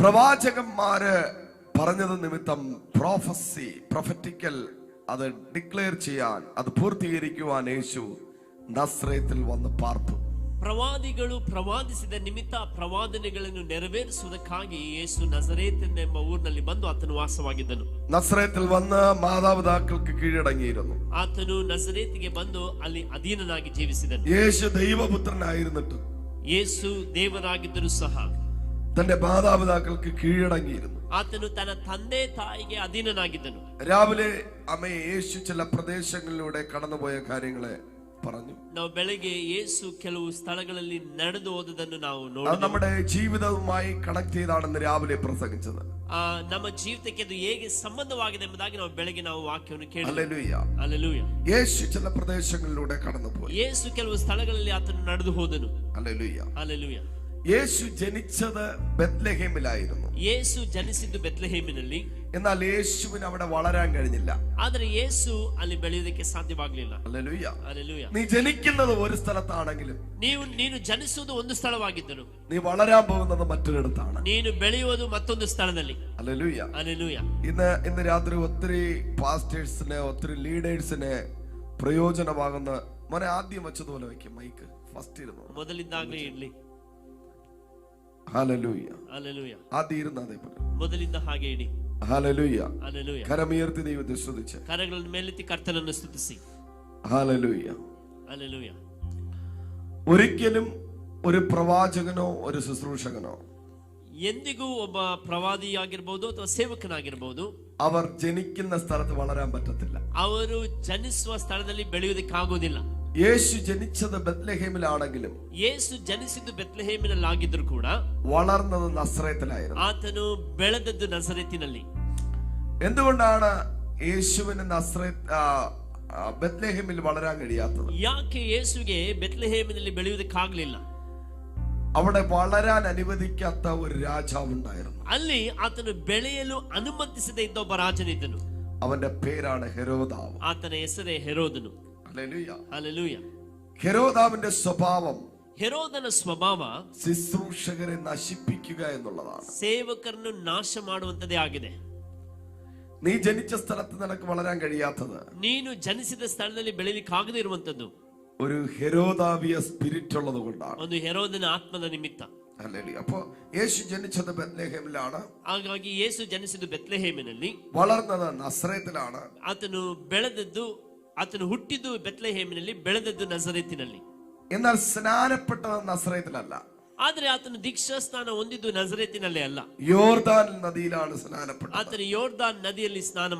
പ്രവാചകന്മാര് പറഞ്ഞത് നിമിത്തം prophecy prophetical അത് ഡിക്ലെയർ ചെയ്യാൻ, അത് പൂർത്തീകരിക്കുവാൻ യേശു നസ്രേത്തിൽ വന്ന് പാർത്തു. ಪ್ರವಾದಿಗಳು ಪ್ರವಾದಿಸಿದ ನಿಮಿತ್ತ ಪ್ರವಾದನೆಗಳನ್ನು ನೆರವೇರಿಸುವುದಕ್ಕಾಗಿ ಯೇಸು ನಜರೇತ್ ಎಂಬ ಊರಿನಲ್ಲಿ ಬಂದು ಆತನು ವಾಸವಾಗಿದ್ದನು. നസ്രേത്തിൽ വന്ന് മാതാപിതാക്കൾക്ക് കീഴടങ്ങിയിരുന്നു. ಆತನು ನಜರೇತಿಗೆ ಬಂದು ಅಲ್ಲಿ ಅಧೀನನಾಗಿ ಜೀವಿಸಿದನು. യേശു ദൈവപുത്രനായിരുന്നിട്ട് ಯೇಸು ದೇವರಾಗಿದ್ದರೂ ಸಹ തന്റെ മാതാപിതാക്കൾക്ക് കീഴടങ്ങിയിരുന്നു. ಆತನು ತನ್ನ ತಂದೆ ತಾಯಿಗೆ ಅಧೀನನಾಗಿದ್ದನು. രാവിലെ അമ്മയെ യേശു ചില പ്രദേശങ്ങളിലൂടെ കടന്നുപോയ കാര്യങ്ങളെ പറഞ്ഞു. ನಾವು ಬೆಳಗ್ಗೆ ಯೇಸು ಕೆಲವು ಸ್ಥಳಗಳಲ್ಲಿ ನಡೆದು ಹೋದದನ್ನು ನಾವು അത് ನೋಡಿದೆವು. നമ്മുടെ ജീവിതവുമായി കണക്ട് ചെയ്താണെന്ന് രാവിലെ പ്രസംഗിച്ചത്. ನಮ್ಮ ಜೀವಿತಕ್ಕೆ ಅದು ಹೇಗೆ ಸಂಬಂಧವಾಗಿದೆ ಎಂಬುದಾಗಿ ನಾವು ಬೆಳಗ್ಗೆ ನಾವು ವಾಕ್ಯವನ್ನು ಕೇಳಿದೆವು. ഹല്ലേലൂയ. ಹಲ್ಲೆಲೂಯ. യേശു ചില പ്രദേശങ്ങളിലൂടെ കടന്നുപോയി. ಯೇಸು ಕೆಲವು ಸ್ಥಳಗಳಲ್ಲಿ ಆತನು ನಡೆದು ಹೋದನು. ഹല്ലേലൂയ. ಹಲ್ಲೆಲೂಯ. യേശു ജനിച്ചത് ബെത്ലഹേമിലായിരുന്നു. ಯೇಸು ಜನಿಸಿದ್ದು ಬೆತ್ಲೆಹೇಮಿನಲ್ಲಿ. എന്നാൽ യേശുവിന് അവിടെ വളരാൻ കഴിഞ്ഞില്ല. ಆದರೆ ಯೇಸು ಅಲ್ಲಿ ಬೆಳೆಯುವುದಕ್ಕೆ ಸಾಧ್ಯವಾಗಲಿಲ್ಲ. ഹല്ലേലൂയ. ಹಲ್ಲೆಲೂಯ. നീ ജനിക്കുന്നത് ഒരു സ്ഥലത്താണെങ്കിലും ನೀನು ಜನಿಸುವುದು ಒಂದು ಸ್ಥಳವಾಗಿದ್ದರು, നീ വളരാൻ പോകുന്നത് മറ്റൊരിടത്താണ്. ನೀನು ಬೆಳೆಯುವುದು ಮತ್ತೊಂದು ಸ್ಥಳದಲ್ಲಿ. ഹല്ലേലൂയ. ಹಲ್ಲೆಲೂಯ. ഇന്ന് രാത്രി ഒത്തിരി പാസ്റ്റേഴ്സിന്, ഒത്തിരി ലീഡേഴ്സിന് പ്രയോജനമാകുന്ന മോനെ ആദ്യം വെച്ചതുപോലെ വയ്ക്കും മൈക്ക് ഫസ്റ്റ് ഇരുന്നു. ಮೊದಲಿದ್ದಾಗಲೇ ಇರ್ಲಿ. ഹല്ലേലൂയ. ಹಲ್ಲೆಲೂಯ. ആദ്യം ഇരുന്ന് അതേപോലെ. ಮೊದಲಿದ್ದ ಹಾಗೆ ಇಡಿ. ഹല്ലേലൂയ. ಹಲ್ಲೆಲೂಯ. കരമുയർത്തി ദൈവത്തെ സ്തുതിച്ച്. ಕರಗಳನ್ನು ಮೇಲೆತ್ತಿ ಕರ್ತನನ್ನು ಸ್ತುತಿಸಿ. ഹല്ലേലൂയ. ಹಲ್ಲೆಲೂಯ. ഒരിക്കലും ഒരു പ്രവാചകനോ ഒരു ശുശ്രൂഷകനോ ಎಂದಿಗೂ ಒಬ್ಬ ಪ್ರವಾದಿಯಾಗಿರಬಹುದು ಅಥವಾ ಸೇವಕನಾಗಿರಬಹುದು, അവർ ജനിക്കുന്ന സ്ഥലത്ത് വളരാൻ പറ്റത്തില്ല. ಅವರು ಜನಿಸುವ ಸ್ಥಳದಲ್ಲಿ ಬೆಳೆಯುವುದಕ್ಕಾಗುವುದಿಲ್ಲ. യേശു ജനിച്ചത് ബെത്ലഹേമിലാണെങ്കിലും ಯೇಸು ಜನಿಸಿದ್ದು ಬೆತ್ಲೆಹೇಮಿನಲ್ಲಾಗಿದ್ರು ಕೂಡ വളർന്നത് നസ്രേത്തിലായിരുന്നു. ಆತನು ಬೆಳೆದದ್ದು ನಜರೇತಿನಲ್ಲಿ. എന്തുകൊണ്ടാണ് യേശുവിന് ബെത്ലഹേമിൽ വളരാൻ കഴിയാത്തത്? ಯಾಕೆ ಯೇಸುಗೆ ಬೆತ್ಲೆಹೇಮಿನಲ್ಲಿ ಬೆಳೆಯುವುದಕ್ಕಾಗಲಿಲ್ಲ? അവിടെ വളരാൻ അനുവദിക്കാത്ത ഒരു രാജാവുണ്ടായിരുന്നു. ಅಲ್ಲಿ ಆತನು ಬೆಳೆಯಲು ಅನುಮತಿಸದೇ ಇದ್ದ ಒಬ್ಬ ರಾಜನಿದ್ದನು. അവന്റെ പേരാണ് ഹെരോദാവ്. ಆತನ ಹೆಸರೇ ಹೆರೋದನು. ഹല്ലേലൂയ. ಹಲ್ಲೆಲೂಯ. ഹെരോദാവിന്റെ സ്വഭാവം ಹೆರೋದನ ಸ್ವಭಾವ ശുശ്രൂഷകരെ നശിപ്പിക്കുക എന്നുള്ളതാണ്. ಸೇವಕರನ್ನು ನಾಶ ಮಾಡುವಂತದೇ ಆಗಿದೆ. നീ ജനിച്ച സ്ഥലത്ത് നിനക്ക് വളരാൻ കഴിയാത്തത് ನೀನು ಜನಿಸಿದ ಸ್ಥಳದಲ್ಲಿ ಬೆಳೆಯಲಿಕ್ಕಾಗದೇ ಇರುವಂತದ್ದು ഒരു ഹെരോദാവിയ സ്പിരിറ്റ് ഉള്ളത് കൊണ്ടാണ്. ಒಂದು ಹೆರೋದನ ಆತ್ಮದ ನಿಮಿತ್ತ. ഹല്ലേലൂയ. അപ്പോ യേശു ജനിച്ചത് ബെത്ലഹേമിലാണ്. ಹಾಗಾಗಿ ಯೇಸು ಜನಿಸಿದ್ದು ಬೆತ್ಲೆಹೇಮಿನಲ್ಲಿ, വളർന്നത് നസ്രേത്തിലാണ്. ಆತನು ಹುಟ್ಟಿದ್ದು ಬೆತ್ಲೆಹೇಮಿನಲ್ಲಿ, ಬೆಳೆದದ್ದು ನಜರೇತಿನಲ್ಲಿ. എന്നാൽ സ്നാനപ്പെട്ടത് നസ്രേത്തിലല്ല. ಆದ್ರೆ ಆತನು ದೀಕ್ಷಾ ಸ್ನಾನ ಹೊಂದಿದ್ದು ನಜರೇತಿನಲ್ಲೇ ಅಲ್ಲ, യോർദാൻ നദിയിലാണ് സ്നാനപ്പെട്ടത്. ಆತನು ಯೋರ್ದಾನ್ ನದಿಯಲ್ಲಿ ಸ್ನಾನ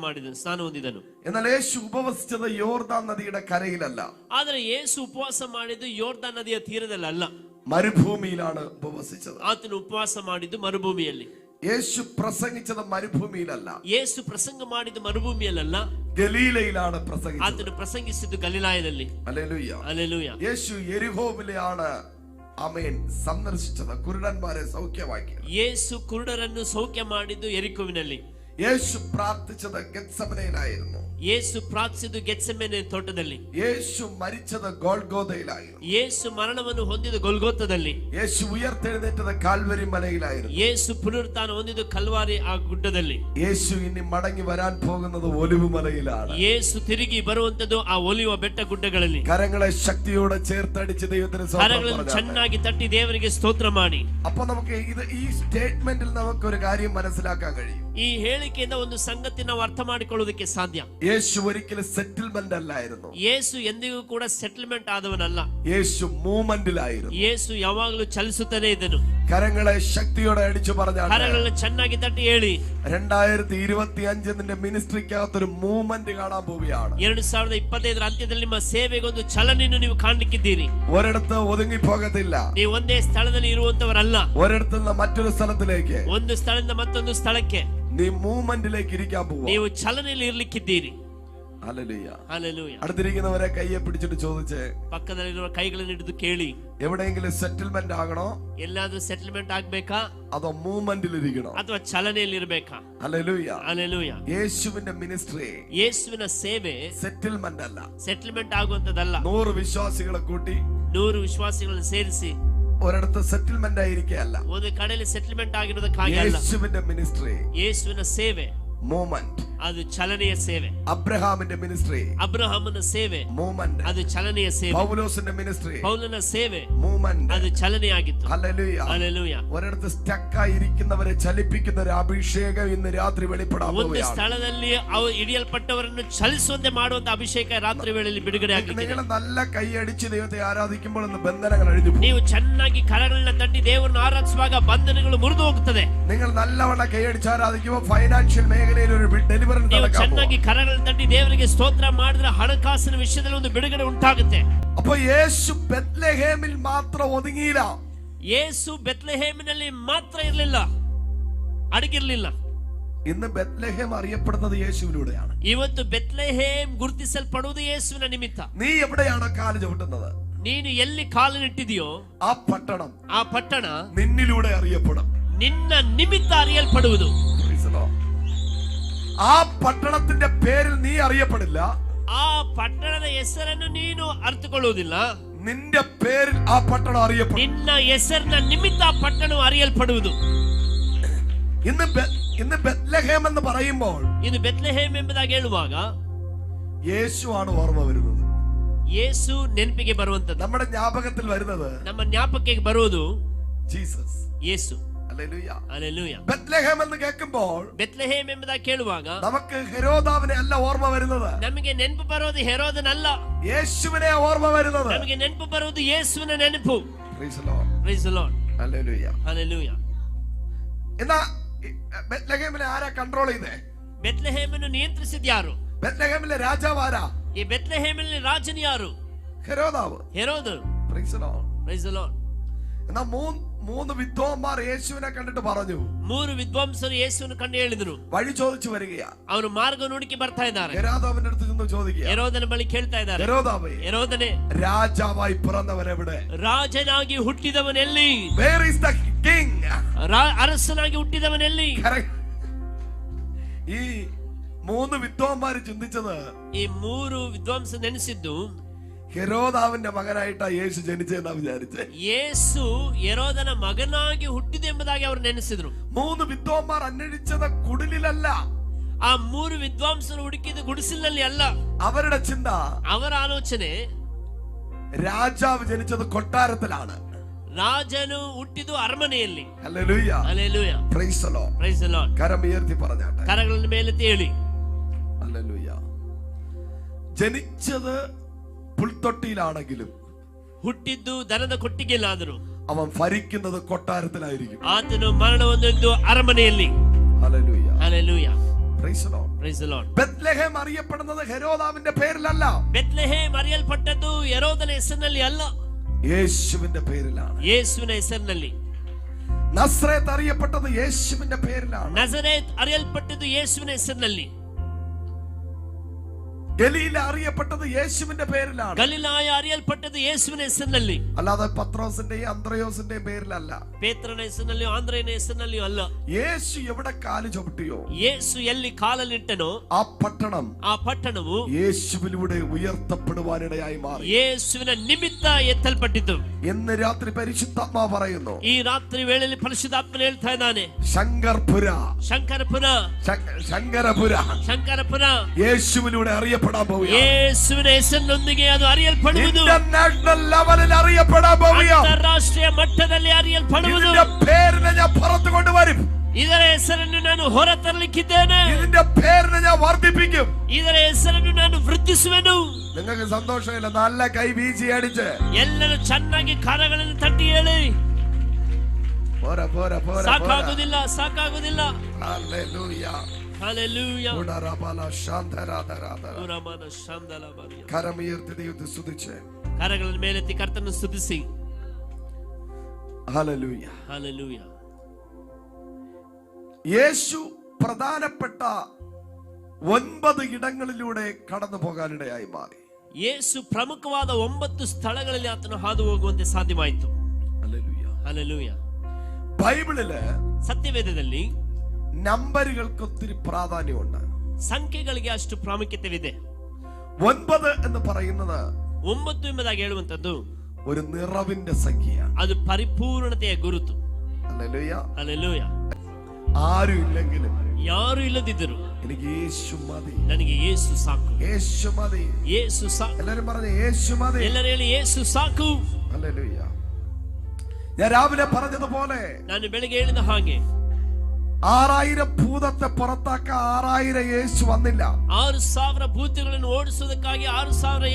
ಹೊಂದಿದನು. എന്നാൽ യേശു ഉപവസിച്ചത് യോർദാൻ നദിയുടെ കരയിലല്ല. ಆದ್ರೆ ಯೇಸು ಉಪವಾಸ ಮಾಡಿದ್ದು ಯೋರ್ದಾನ್ ನದಿಯ ತೀರದಲ್ಲ, മരുഭൂമിയിലാണ് ഉപവസിച്ചത്. ಆತನು ಉಪವಾಸ ಮಾಡಿದ್ದು ಮರುಭೂಮಿಯಲ್ಲಿ. യേശു പ്രസംഗിച്ചത് മരുഭൂമിയിലല്ല. ಯೇಸು ಪ್ರಸಂಗ ಮಾಡಿದ್ದು ಮರುಭೂಮಿಯಲ್ಲ, ഗലീലയിലാണ് പ്രസംഗിച്ചത്. ಆತನು ಪ್ರಸಂಗಿಸಿದ್ದು ಗಲಿಲಾಯದಲ್ಲಿ. ഹല്ലേലൂയ. ಹಲ್ಲೆಲೂಯ. യേശു യെരിഹോവിലെയാണ് ആമേൻ സന്ദർശിച്ചത്, കുരുടന്മാരെ സൗഖ്യമാക്കി. ಯೇಸು ಕುರುಡರನ್ನು ಸೌಖ್ಯ ಮಾಡಿದ್ದು ಯೆರಿಕೋವಿನಲ್ಲಿ. യേശു പ്രാർത്ഥിച്ചത് ഗെത്സമനയിലായിരുന്നു. ಯೇಸು ಪ್ರಾರ್ಥಿಸಿದ್ದು ಗೆತ್ಸೆಮನೆ ತೋಟದಲ್ಲಿ. യേശു മരിച്ചത് ഗോൽഗോഥയിലായിരുന്നു. ಯೇಸು ಮರಣವನ್ನು ಹೊಂದಿದ್ದು ಗೊಲ್ಗೊಥದಲ್ಲಿ. യേശു ഉയർത്തെഴുന്നേറ്റത് കാൽവരി മലയിലായിരുന്നു. ಯೇಸು ಪುನರುತ್ಥಾನ ಹೊಂದಿದ್ದು ಕಲ್ವಾರಿ ಆ ಗುಡ್ಡದಲ್ಲಿ. യേശു ഇനി മടങ്ങി വരാൻ പോകുന്നത് ഒലിവ് മലയിലാണ്. ಯೇಸು ತಿರುಗಿ ಬರುವಂತದ್ದು ಆ ಒಲಿವ ಬೆಟ್ಟ ಗುಡ್ಡಗಳಲ್ಲಿ. കരങ്ങളെ ശക്തിയോടെ ചേർത്തടിച്ച് ദൈവത്തിന് ಕರಗಳನ್ನು ಚೆನ್ನಾಗಿ ತಟ್ಟಿ ದೇವರಿಗೆ ಸ್ತೋತ್ರ ಮಾಡಿ. അപ്പൊ നമുക്ക് ഈ സ്റ്റേറ്റ്മെന്റിൽ നമുക്ക് ഒരു കാര്യം മനസ്സിലാക്കാൻ കഴിയും. ಈ ಹೇಳಿಕೆಯಿಂದ ಒಂದು ಸಂಗತಿ ನಾವು ಅರ್ಥ ಮಾಡಿಕೊಳ್ಳುವುದಕ್ಕೆ ಸಾಧ್ಯ. യേശു ഒരിക്കലും സെറ്റിൽമെന്റ് അല്ലായിരുന്നു. ಯೇಸು ಎಂದಿಗೂ ಕೂಡ ಸೆಟಲ್ಮೆಂಟ್ ಆದವನಲ್ಲ. യേശു മൂവ്മെന്റിലായിരുന്നു. ಯೇಸು ಯಾವಾಗಲೂ ಚಲಿಸುತ್ತಲೇ ಇದ್ದನು. കരങ്ങളെ ശക്തിയോടെ അടിച്ചു പറഞ്ഞാൽ, ಕರಗಳನ್ನು ಚೆನ್ನಾಗಿ ತಟ್ಟಿ ಹೇಳಿ, 2025 നിന്റെ മിനിസ്ട്രിക്കകത്തൊരു മൂവ്മെന്റ് കാണാൻ പോവുകയാണ്. 2025 ಅಂತ್ಯದಲ್ಲಿ ನಿಮ್ಮ ಸೇವೆಗೆ ಒಂದು ಚಲನೆಯನ್ನು ನೀವು ಕಾಣಲಿಕ್ಕಿದ್ದೀರಿ. ഒരിടത്ത് ഒതുങ്ങി പോകത്തില്ല. ನೀವು ಒಂದೇ ಸ್ಥಳದಲ್ಲಿ ಇರುವಂತವರಲ್ಲ. ഒരിടത്ത് നിന്ന് മറ്റൊരു സ്ഥലത്തിലേക്ക്, ಒಂದು ಸ್ಥಳದಿಂದ ಮತ್ತೊಂದು ಸ್ಥಳಕ್ಕೆ നീ മൂവ്മെന്റിലേക്ക് ഇരിക്കാൻ പോവുക. ನೀವು ಚಲನೆಯಲ್ಲಿ ಇರ್ಲಿಕ್ಕಿದ್ದೀರಿ. ഹല്ലേലൂയ. ಹಲ್ಲೆಲೂಯ. അടുത്തിരിക്കുന്നവരെ കയ്യെ പിടിച്ചിട്ട് ചോദിച്ചേ, ಪಕ್ಕದಲ್ಲಿರುವ ಕೈಗಳನ್ನು ಹಿಡಿದು ಕೇಳಿ, എവിടെയെങ്കിലും സെറ്റിൽമെന്റ് ആകണോ, ಎಲ್ಲಾದ್ರೂ ಸೆಟಲ್ಮೆಂಟ್ ಆಗ್ಬೇಕಾ അതോ മൂവ്മെന്റിൽ ഇരിക്കണോ? ಅಥವಾ ಚಲನೆಯಲ್ಲಿ ಇರಬೇಕಾ? ഹല്ലേലൂയ. ಹಲ್ಲೆಲೂಯ. യേശുവിന്റെ മിനിസ്ട്രി ಯೇಸುವಿನ ಸೇವೆ സെറ്റിൽമെന്റ് അല്ല. ಸೆಟಲ್ಮೆಂಟ್ ಆಗುವಂತದಲ್ಲ. 100 വിശ്വാസികളെ കൂട്ടി 100 ವಿಶ್ವಾಸಿಗಳನ್ನು ಸೇರಿಸಿ ഒരിടത്ത് സെറ്റിൽമെന്റ് ആയിരിക്കുകയല്ല. ಒಂದು ಕಡೆಯಲ್ಲಿ ಸೆಟಲ್ಮೆಂಟ್ ಆಗಿರೋದಕ್ಕಾಗಿ ಅಲ್ಲ. യേശുവിന്റെ മിനിസ്ട്രി, ಯೇಸುವಿನ ಸೇವೆ, മൂവ്മെന്റ്. ಅದು ಚಲನೆಯ ಸೇವೆ. അബ്രഹാമിന്റെ മിനിസ്ട്രി, ಅಬ್ರಹಾಮನ ಸೇವೆ, മൂവ്മെന്റ്. ಅದು ಚಲನೆಯ ಸೇವೆ. പൗലോസിന്റെ മിനിസ്ട്രി, ಪೌಲನ ಸೇವೆ, മൂവ്മെന്റ്. ಅದು ಚಲನೆಯಾಗಿತ್ತು. ഹല്ലേലൂയ. ಹಲ್ಲೆಲೂಯಾ. ഒരിടത്ത് സ്റ്റക്ക് ആയിരിക്കുന്നവരെ ചലിപ്പിക്കുന്ന ഒരു അഭിഷേകം ഇന്ന് രാത്രി വെളിപ്പെടാൻ ಒಂದು പോവുകയാണ്. ಸ್ಥಳದಲ್ಲಿ ಅವರು ಹಿಡಿಯಲ್ಪಟ್ಟವರನ್ನು ಚಲಿಸುವಂತೆ ಮಾಡುವಂತ ಅಭಿಷೇಕ ರಾತ್ರಿ ವೇಳೆಯಲ್ಲಿ ಬಿಡುಗಡೆ നിങ്ങൾ ಆಗಲಿದೆ. നല്ല കൈയടിച്ച് ദൈവത്തെ ആരാധിക്കുമ്പോൾ ഇന്ന് ബന്ധനങ്ങൾ അഴിഞ്ഞു പോകും. ನೀವು ಚೆನ್ನಾಗಿ ಕರಗಳನ್ನ ತಟ್ಟಿ ದೇವರನ್ನು ಆರಾಧಿಸುವಾಗ ಬಂಧನಗಳು ಮುರಿದು ಹೋಗುತ್ತದೆ. നിങ്ങൾ നല്ലവണ്ണം കൈയടിച്ച് ആരാധിക്കുമ്പോൾ ഫൈനാൻഷ്യൽ മേഖലയിൽ ഒരു ഡെലിവറൻസ് ನೀವು നടക്കാൻ ಚೆನ್ನಾಗಿ പോകും. ಕರಗಳನ್ನ ತಟ್ಟಿ ದೇವರಿಗೆ ಸ್ತೋತ್ರ ಮಾಡಿದ್ರೆ ಹಣಕಾಸಿನ ವಿಷಯದಲ್ಲಿ ಒಂದು ಬಿಡುಗಡೆ ಉಂಟಾಗುತ್ತೆ. അപ്പോൾ യേശു ബെത്ലഹേമിൽ മാത്രം ഒതുങ്ങിയില്ല. ಯೇಸು ಬೆತ್ಲೆಹೇಮಿನಲ್ಲಿ ಮಾತ್ರ ಇರಲಿಲ್ಲ, ಅಡಗಿರ್ಲಿಲ್ಲ. ഇന്ന് ബെത്ലഹേം അറിയപ്പെടുന്നത് യേശുവിലൂടെയാണ്. ಇವತ್ತು ಬೆತ್ಲೆಹೇಮ್ ಗುರುತಿಸಲ್ಪಡುವುದು ಯೇಸುವಿನ ನಿಮಿತ್ತ. നീ എവിടെയാണോ കാല് ചവിട്ടുന്നത്, ನೀನು ಎಲ್ಲಿ ಕಾಲನಿಟ್ಟಿದೆಯೋ ആ പട്ടണം ಆ ಪಟ್ಟಣ നിന്നിലൂടെ അറിയപ്പെടും. ನಿನ್ನ ನಿಮಿತ್ತ അറിയಲ್ಪಡುವುದು. Praise the Lord. ആ പട്ടണത്തിന്റെ പേരിൽ നീ അറിയപ്പെടില്ല, ಆ ಪಟ್ಟಣದ ಹೆಸರನ್ನು ನೀನು ಅರ್ಥಕೊಳ್ಳುವುದಿಲ್ಲ, നിന്റെ പേരിൽ ആ പട്ടണം അറിയപ്പെടും. ನಿನ್ನ ಹೆಸರಿನ ನಿಮಿತ್ತ ಆ ಪಟ್ಟಣವು അറിയಲ್ಪಡುವುದು. ഇന്ന് ബെത്ലഹേം എന്ന് പറയുമ്പോൾ ಇದು ಬೆತ್ಲೆಹೇಮ್ ಎಂಬುದಾಗಿ ಹೇಳುವಾಗ യേശുവാണ് ഓർമ്മ വരുന്നത്. ಯೇಸು ನೆನಪಿಗೆ ಬರುವಂತದ್ದು. നമ്മുടെ ജ്ഞാപകത്തിൽ വരുന്നത് ನಮ್ಮ ಜ್ಞಾಪಕಕ್ಕೆ ಬರುವುದು ജീസസ്. ಯೇಸು. ഹല്ലേലൂയ. ಹಲ್ಲೆಲೂಯಾ. ബെത്ലഹേം എന്ന് കേൾക്കുമ്പോൾ ಬೆತ್ಲೆಹೇಮ್ ಎಂಬುದಾಗಿ ಕೇಳುವಾಗ നമുക്ക് ഹെരോദാവിനെ അല്ല ഓർമ്മ വരുന്നത്, ನಮಗೆ ನೆನಪು ಬರೋದು ಹೆರೋದನಲ್ಲ, യേശുവിനെ ഓർമ്മ വരുന്നത്. ನಮಗೆ ನೆನಪು ಬರುವುದು ಯೇಸುವಿನ ನೆನಪು. Praise the Lord. Praise the Lord. Hallelujah. Hallelujah. എന്നാ ബെത്ലഹേമിനെ ആരാ കൺട്രോൾ ചെയ്തേ? ಬೆತ್ಲೆಹೇಮನ್ನು ನಿಯಂತ್ರಿಸಿದ ಯಾರು? ബെത്ലഹേമിലെ രാജാവ് ആരാ? ಈ ಬೆತ್ಲೆಹೇಮಲ್ಲಿ ರಾಜನು ಯಾರು? ഹെരോദാവ്. ಹೆರೋದನು. Praise the Lord. Praise the Lord. എന്നാ മൂന്ന് വിദ്വാൻമാർ യേശുവിനെ കണ്ടിട്ട് പറഞ്ഞു, 3 ವಿದ್ವಾಂಸರು ಯೇಸುವನ್ನು ಕಂಡು ಹೇಳಿದರು. വഴി ചോദിച്ചു വരികയാ. ಅವರು ಮಾರ್ಗ ಹುಡುಕಿ ಬರ್ತಾ ಇದ್ದಾರೆ. ഹെരോദാവിന്റെ അടുത്ത് നിന്ന് ചോദിക്കുക, ಹೆರೋದನ ಬಳಿ ಕೇಳ್ತಾ ಇದ್ದಾರೆ, ഹെരോദാവേ, ಹೆರೋದನೇ, രാജാവായി പിറന്നവൻ എവിടെ? ರಾಜನಾಗಿ ಹುಟ್ಟಿದವನೆಲ್ಲಿ? Where is the king? ಅರಸನಾಗಿ ಹುಟ್ಟಿದವನೆಲ್ಲಿ? ഈ 3 വിദ്വാൻമാര് ചിന്തിച്ചത്, ಈ 3 ವಿದ್ವಾಂಸ ನೆನೆಸಿದ್ದು ഹെരോദാവിന്റെ മകനായിട്ടാ യേശു ജനിച്ചതെന്നാ വിചാരിച്ചേ. ಯೇಸು ಹೆರೋದನ ಮಗನಾಗಿ ಹುಟ್ಟಿದೆ ಎಂಬುದಾಗಿ ಅವರು ನೆನೆಸಿದ್ರು. 3 വിദ്വാൻമാർ അന്വേഷിച്ചത് കുടിലല്ല. ಆ 3 ವಿದ್ವಾಂಸರು ಹುಡುಕಿದ ಗುಡಿಸಿಲಿನಲ್ಲಿ ಅಲ್ಲ. അവരുടെ ചിന്ത, ಅವರ ಆಲೋಚನೆ, രാജാവ് ജനിച്ചത് കൊട്ടാരത്തിലാണ്. ರಾಜನು ಹುಟ್ಟಿದ್ದು ಅರಮನೆಯಲ್ಲಿ. Hallelujah. Hallelujah. Praise the Lord. Praise the Lord. കരമുയർത്തി പറഞ്ഞാട്ടെ. ಕರಗಳನ್ನು ಮೇಲೆತ್ತಿ ಹೇಳಿ. ഹല്ലേലൂയ. ജനിച്ചത് പുൽത്തൊട്ടിയിലാണെങ്കിലും ಹುಟ್ಟಿದ್ದು ದನದ ಕೊಟ್ಟಿಗೆಲ್ಲಾದರೂ അവൻ ഭരിക്കുന്നത് കൊട്ടാരത്തിലായിരിക്കും. ಆತನು ಮರಣ ಹೊಂದಿದ್ದು ಅರಮನೆಯಲ್ಲಿ. Hallelujah. Hallelujah. Praise the Lord. Praise the Lord. Bethlehem അറിയപ്പെടുന്നത് ഹെരോദാവിന്റെ പേരിലല്ല, ಬೆತ್ಲೆಹೇಮ್ അറിയಲ್ಪಟ್ಟದ್ದು ಹೆರೋದನ ಹೆಸರಿನಲ್ಲಿ ಅಲ್ಲ, യേശുവിന്റെ പേരിലാണ്. ಯೇಸುವಿನ ಹೆಸರಿನಲ್ಲಿ. നസ്രേത്ത് അറിയപ്പെട്ടത് യേശുവിന്റെ പേരിലാണ്. ನಜರೇತ್ അറിയಲ್ಪಟ್ಟದ್ದು ಯೇಸುವಿನ ಹೆಸರಿನಲ್ಲಿ. ഗലീല അറിയപ്പെട്ടത് യേശുവിന്റെ പേരിലാണ്. ಗಲಿಲಾಯ അറിയಲ್ಪಟ್ಟದ್ದು ಯೇಸುವಿನ ಹೆಸರಿನಲ್ಲಿ, അല്ലാതെ പത്രോസിന്റെയും അന്ത്രയോസിന്റെയും പേരിലല്ല. ಪೇತ್ರನ ಹೆಸರಿನಲ್ಲಿಯೋ ಆಂದ್ರೆಯನ ಹೆಸರಿನಲ್ಲಿಯೋ ಅಲ್ಲ. യേശു എവിടെ കാല് ചവിട്ടിയോ ಯೇಸು ಎಲ್ಲಿ ಕಾಲಲ್ಲಿಟ್ಟನೋ ആ പട്ടണം ಆ ಪಟ್ಟಣವು യേശുവിലൂടെ ഉയർത്തപ്പെടുവാനിടയായി മാറി. ಯೇಸುವಿನ ನಿಮಿತ್ತ ಎತ್ತಲ್ಪಟ್ಟಿತು. ഇന്ന് രാത്രി പരിശുദ്ധാത്മാവ് പറയുന്നു, ಈ ರಾತ್ರಿ ವೇಳೆಯಲ್ಲಿ ಪರಿಶುದ್ಧಾತ್ಮನು ಹೇಳ್ತಾ ಇದ್ದಾನೆ, ശങ്കർപുര, ಶಂಕರಪುರ, ശങ്കരപുര ಶಂಕರಪುರ യേശുവിലൂടെ അറിയപ്പെടാൻ പോവുകയാണ്. ಯೇಸುವಿನ ಹೆಸರಿನೊಂದಿಗೆ ಅದು അറിയಲ್ಪಡುವುದು. ഇന്റർനാഷണൽ ലെവലിൽ അറിയപ്പെടാൻ പോവുകയാണ്. ಅಂತಾರಾಷ್ಟ್ರೀಯ ಮಟ್ಟದಲ್ಲಿ അറിയಲ್ಪಡುವುದು. ഇതിന്റെ പേരിനെ ഞാൻ പുറത്തു കൊണ്ടുവരും. ಇದರ ಹೆಸರನ್ನು ನಾನು ಹೊರತರಲಿಕ್ಕಿದ್ದೇನೆ. ഇതിന്റെ പേരിനെ ഞാൻ വർദ്ധിപ്പിക്കും. ಇದರ ಹೆಸರನ್ನು ನಾನು ವೃದ್ಧಿಸುವೆನು. നിങ്ങൾക്ക് സന്തോഷമില്ല? നല്ല കൈ വീശി അടിച്ച് ಎಲ್ಲರೂ ಚೆನ್ನಾಗಿ ಕರಗಳನ್ನು ತಟ್ಟಿ ಹೇಳಿ. പോരാ പോരാ പോരാ. ಸಾಕಾಗುವುದಿಲ್ಲ, ಸಾಕಾಗುವುದಿಲ್ಲ. ഹല്ലേലൂയ. ഹല്ലേലൂയ. ഉടരബല ശാന്തരാധരാധര. ಉರಮನ ಶಾಂದಲ ಮರಿಯ. കരമുയർത്തി ദൈവത്തെ സ്തുതിച്ച് ಕರಗಳನ್ನು ಮೇಲೆತ್ತಿ ಕರ್ತನನ್ನು ಸ್ತುತಿಸಿ. ഹല്ലേലൂയ. ಹಲ್ಲೆಲೂಯ. യേശു പ്രധാനപ്പെട്ട 9 ഇടങ്ങളിലൂടെ കടന്നു പോകാനിടയായി മാറി. ಯೇಸು ಪ್ರಮುಖವಾದ 9 ಸ್ಥಳಗಳಲ್ಲಿ ಆತನು ಹಾದು ಹೋಗುವಂತೆ ಸಾಧ್ಯವಾಯಿತು. ഹല്ലേലൂയ. ಹಲ್ಲೆಲೂಯ. ബൈബിളില് ಸತ್ಯವೇದದಲ್ಲಿ നമ്പറുകൾക്ക് ഒത്തിരി പ്രാധാന്യമുണ്ട്. ಸಂಖ್ಯೆಗಳಿಗೆ ಅಷ್ಟು ಪ್ರಾಮುಖ್ಯತೆವಿದೆ. 9 എന്ന് പറയുന്നത് 9 ಎಂಬುದಾಗಿ ಹೇಳುವಂತದ್ದು ഒരു നിറവിന്റെ സംഖ്യയാണ്. ಅದು ಪರಿಪೂರ್ಣತೆಯ ಗುರುತು. ഹല്ലേലൂയ. ಹಲ್ಲೆಲೂಯ. ആരും ഇല്ലെങ്കിലും ಯಾರು ಇಲ್ಲದಿದ್ದರು എനിക്ക് യേശു മതി, ನನಗೆ ಯೇಸು ಸಾಕು, യേശു മതി, ಯೇಸು ಸಾಕು. എല്ലാരും പറഞ്ഞു യേശു മതി. ಎಲ್ಲರೂ ಹೇಳಿ ಯೇಸು ಸಾಕು. ഹല്ലേലൂയ. ഞാൻ രാവിലെ പറഞ്ഞതുപോലെ ನಾನು ಬೆಳಿಗ್ಗೆ ಹೇಳಿದ ಹಾಗೆ 6000 ഭൂതത്തെ പുറത്താക്കാൻ 6000 യേശു വന്നില്ല. 6000 ಭೂತಗಳನ್ನು ಓಡಿಸುವುದಕ್ಕಾಗಿ 6000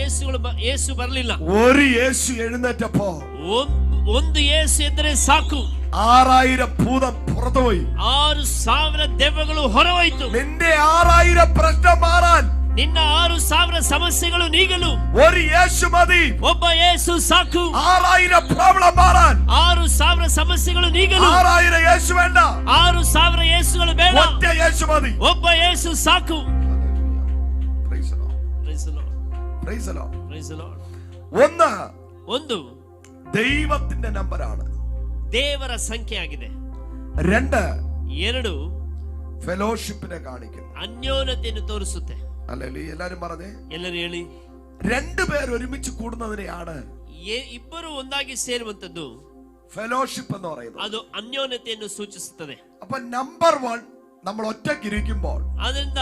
ಯೇಸು ಬರಲಿಲ್ಲ. ഒരു യേശു എഴുന്നേറ്റപ്പോ ಒಂದು ಯೇಸು ಎದ್ದರೆ ಸಾಕು, 6000 ഭൂതം പുറത്തുപോയി. 6000 ದೆವ್ವಗಳು ಹೊರಹೋಯಿತು. നിന്റെ 6000 പ്രശ്നം മാറാൻ, ನಿನ್ನ 6000 ಸಮಸ್ಯೆಗಳು ನೀಗಲು ഒരു യേശു മതി. ಒಬ್ಬ ಯೇಸು ಸಾಕು. 6000 പ്രോബ്ലം മാറാൻ 6000 ಸಮಸ್ಯೆಗಳು ನೀಗಲು 6000 യേശു വേണ്ട, 6000 ಯೇಸುಗಳು ಬೇಡ, ഒറ്റ യേശു മതി. ಒಬ್ಬ ಯೇಸು ಸಾಕು. Praise the Lord. Praise the Lord. Praise the Lord. Praise the Lord. ഒന്ന് ಒಂದು ദൈവത്തിന്റെ നമ്പറാണ്. ದೇವರ ಸಂಖ್ಯೆ ಆಗಿದೆ. രണ്ട് ಎರಡು ഫെലോഷിപ്പിനെ കാണിക്കുന്നു. ಅನ್ಯೋನ್ಯತೆಯನ್ನು ತೋರಿಸುತ್ತೆ. അല്ലേ? എല്ലാരും പറഞ്ഞേ. ಎಲ್ಲರೂ ಹೇಳಿ. രണ്ടുപേർ ഒരുമിച്ച് കൂടുന്നതിനെയാണ് ಇಬ್ಬರು ಒಂದಾಗಿ ಸೇರುವಂತದ್ದು ഫെലോഷിപ്പ് എന്ന് പറയുന്നത്. ಅದು ಅನ್ಯೋನ್ಯತೆಯನ್ನು ಸೂಚಿಸುತ್ತದೆ. അപ്പൊ നമ്പർ 1 നമ്മൾ ഒറ്റയ്ക്കിരിക്കുമ്പോൾ, ಅದರಿಂದ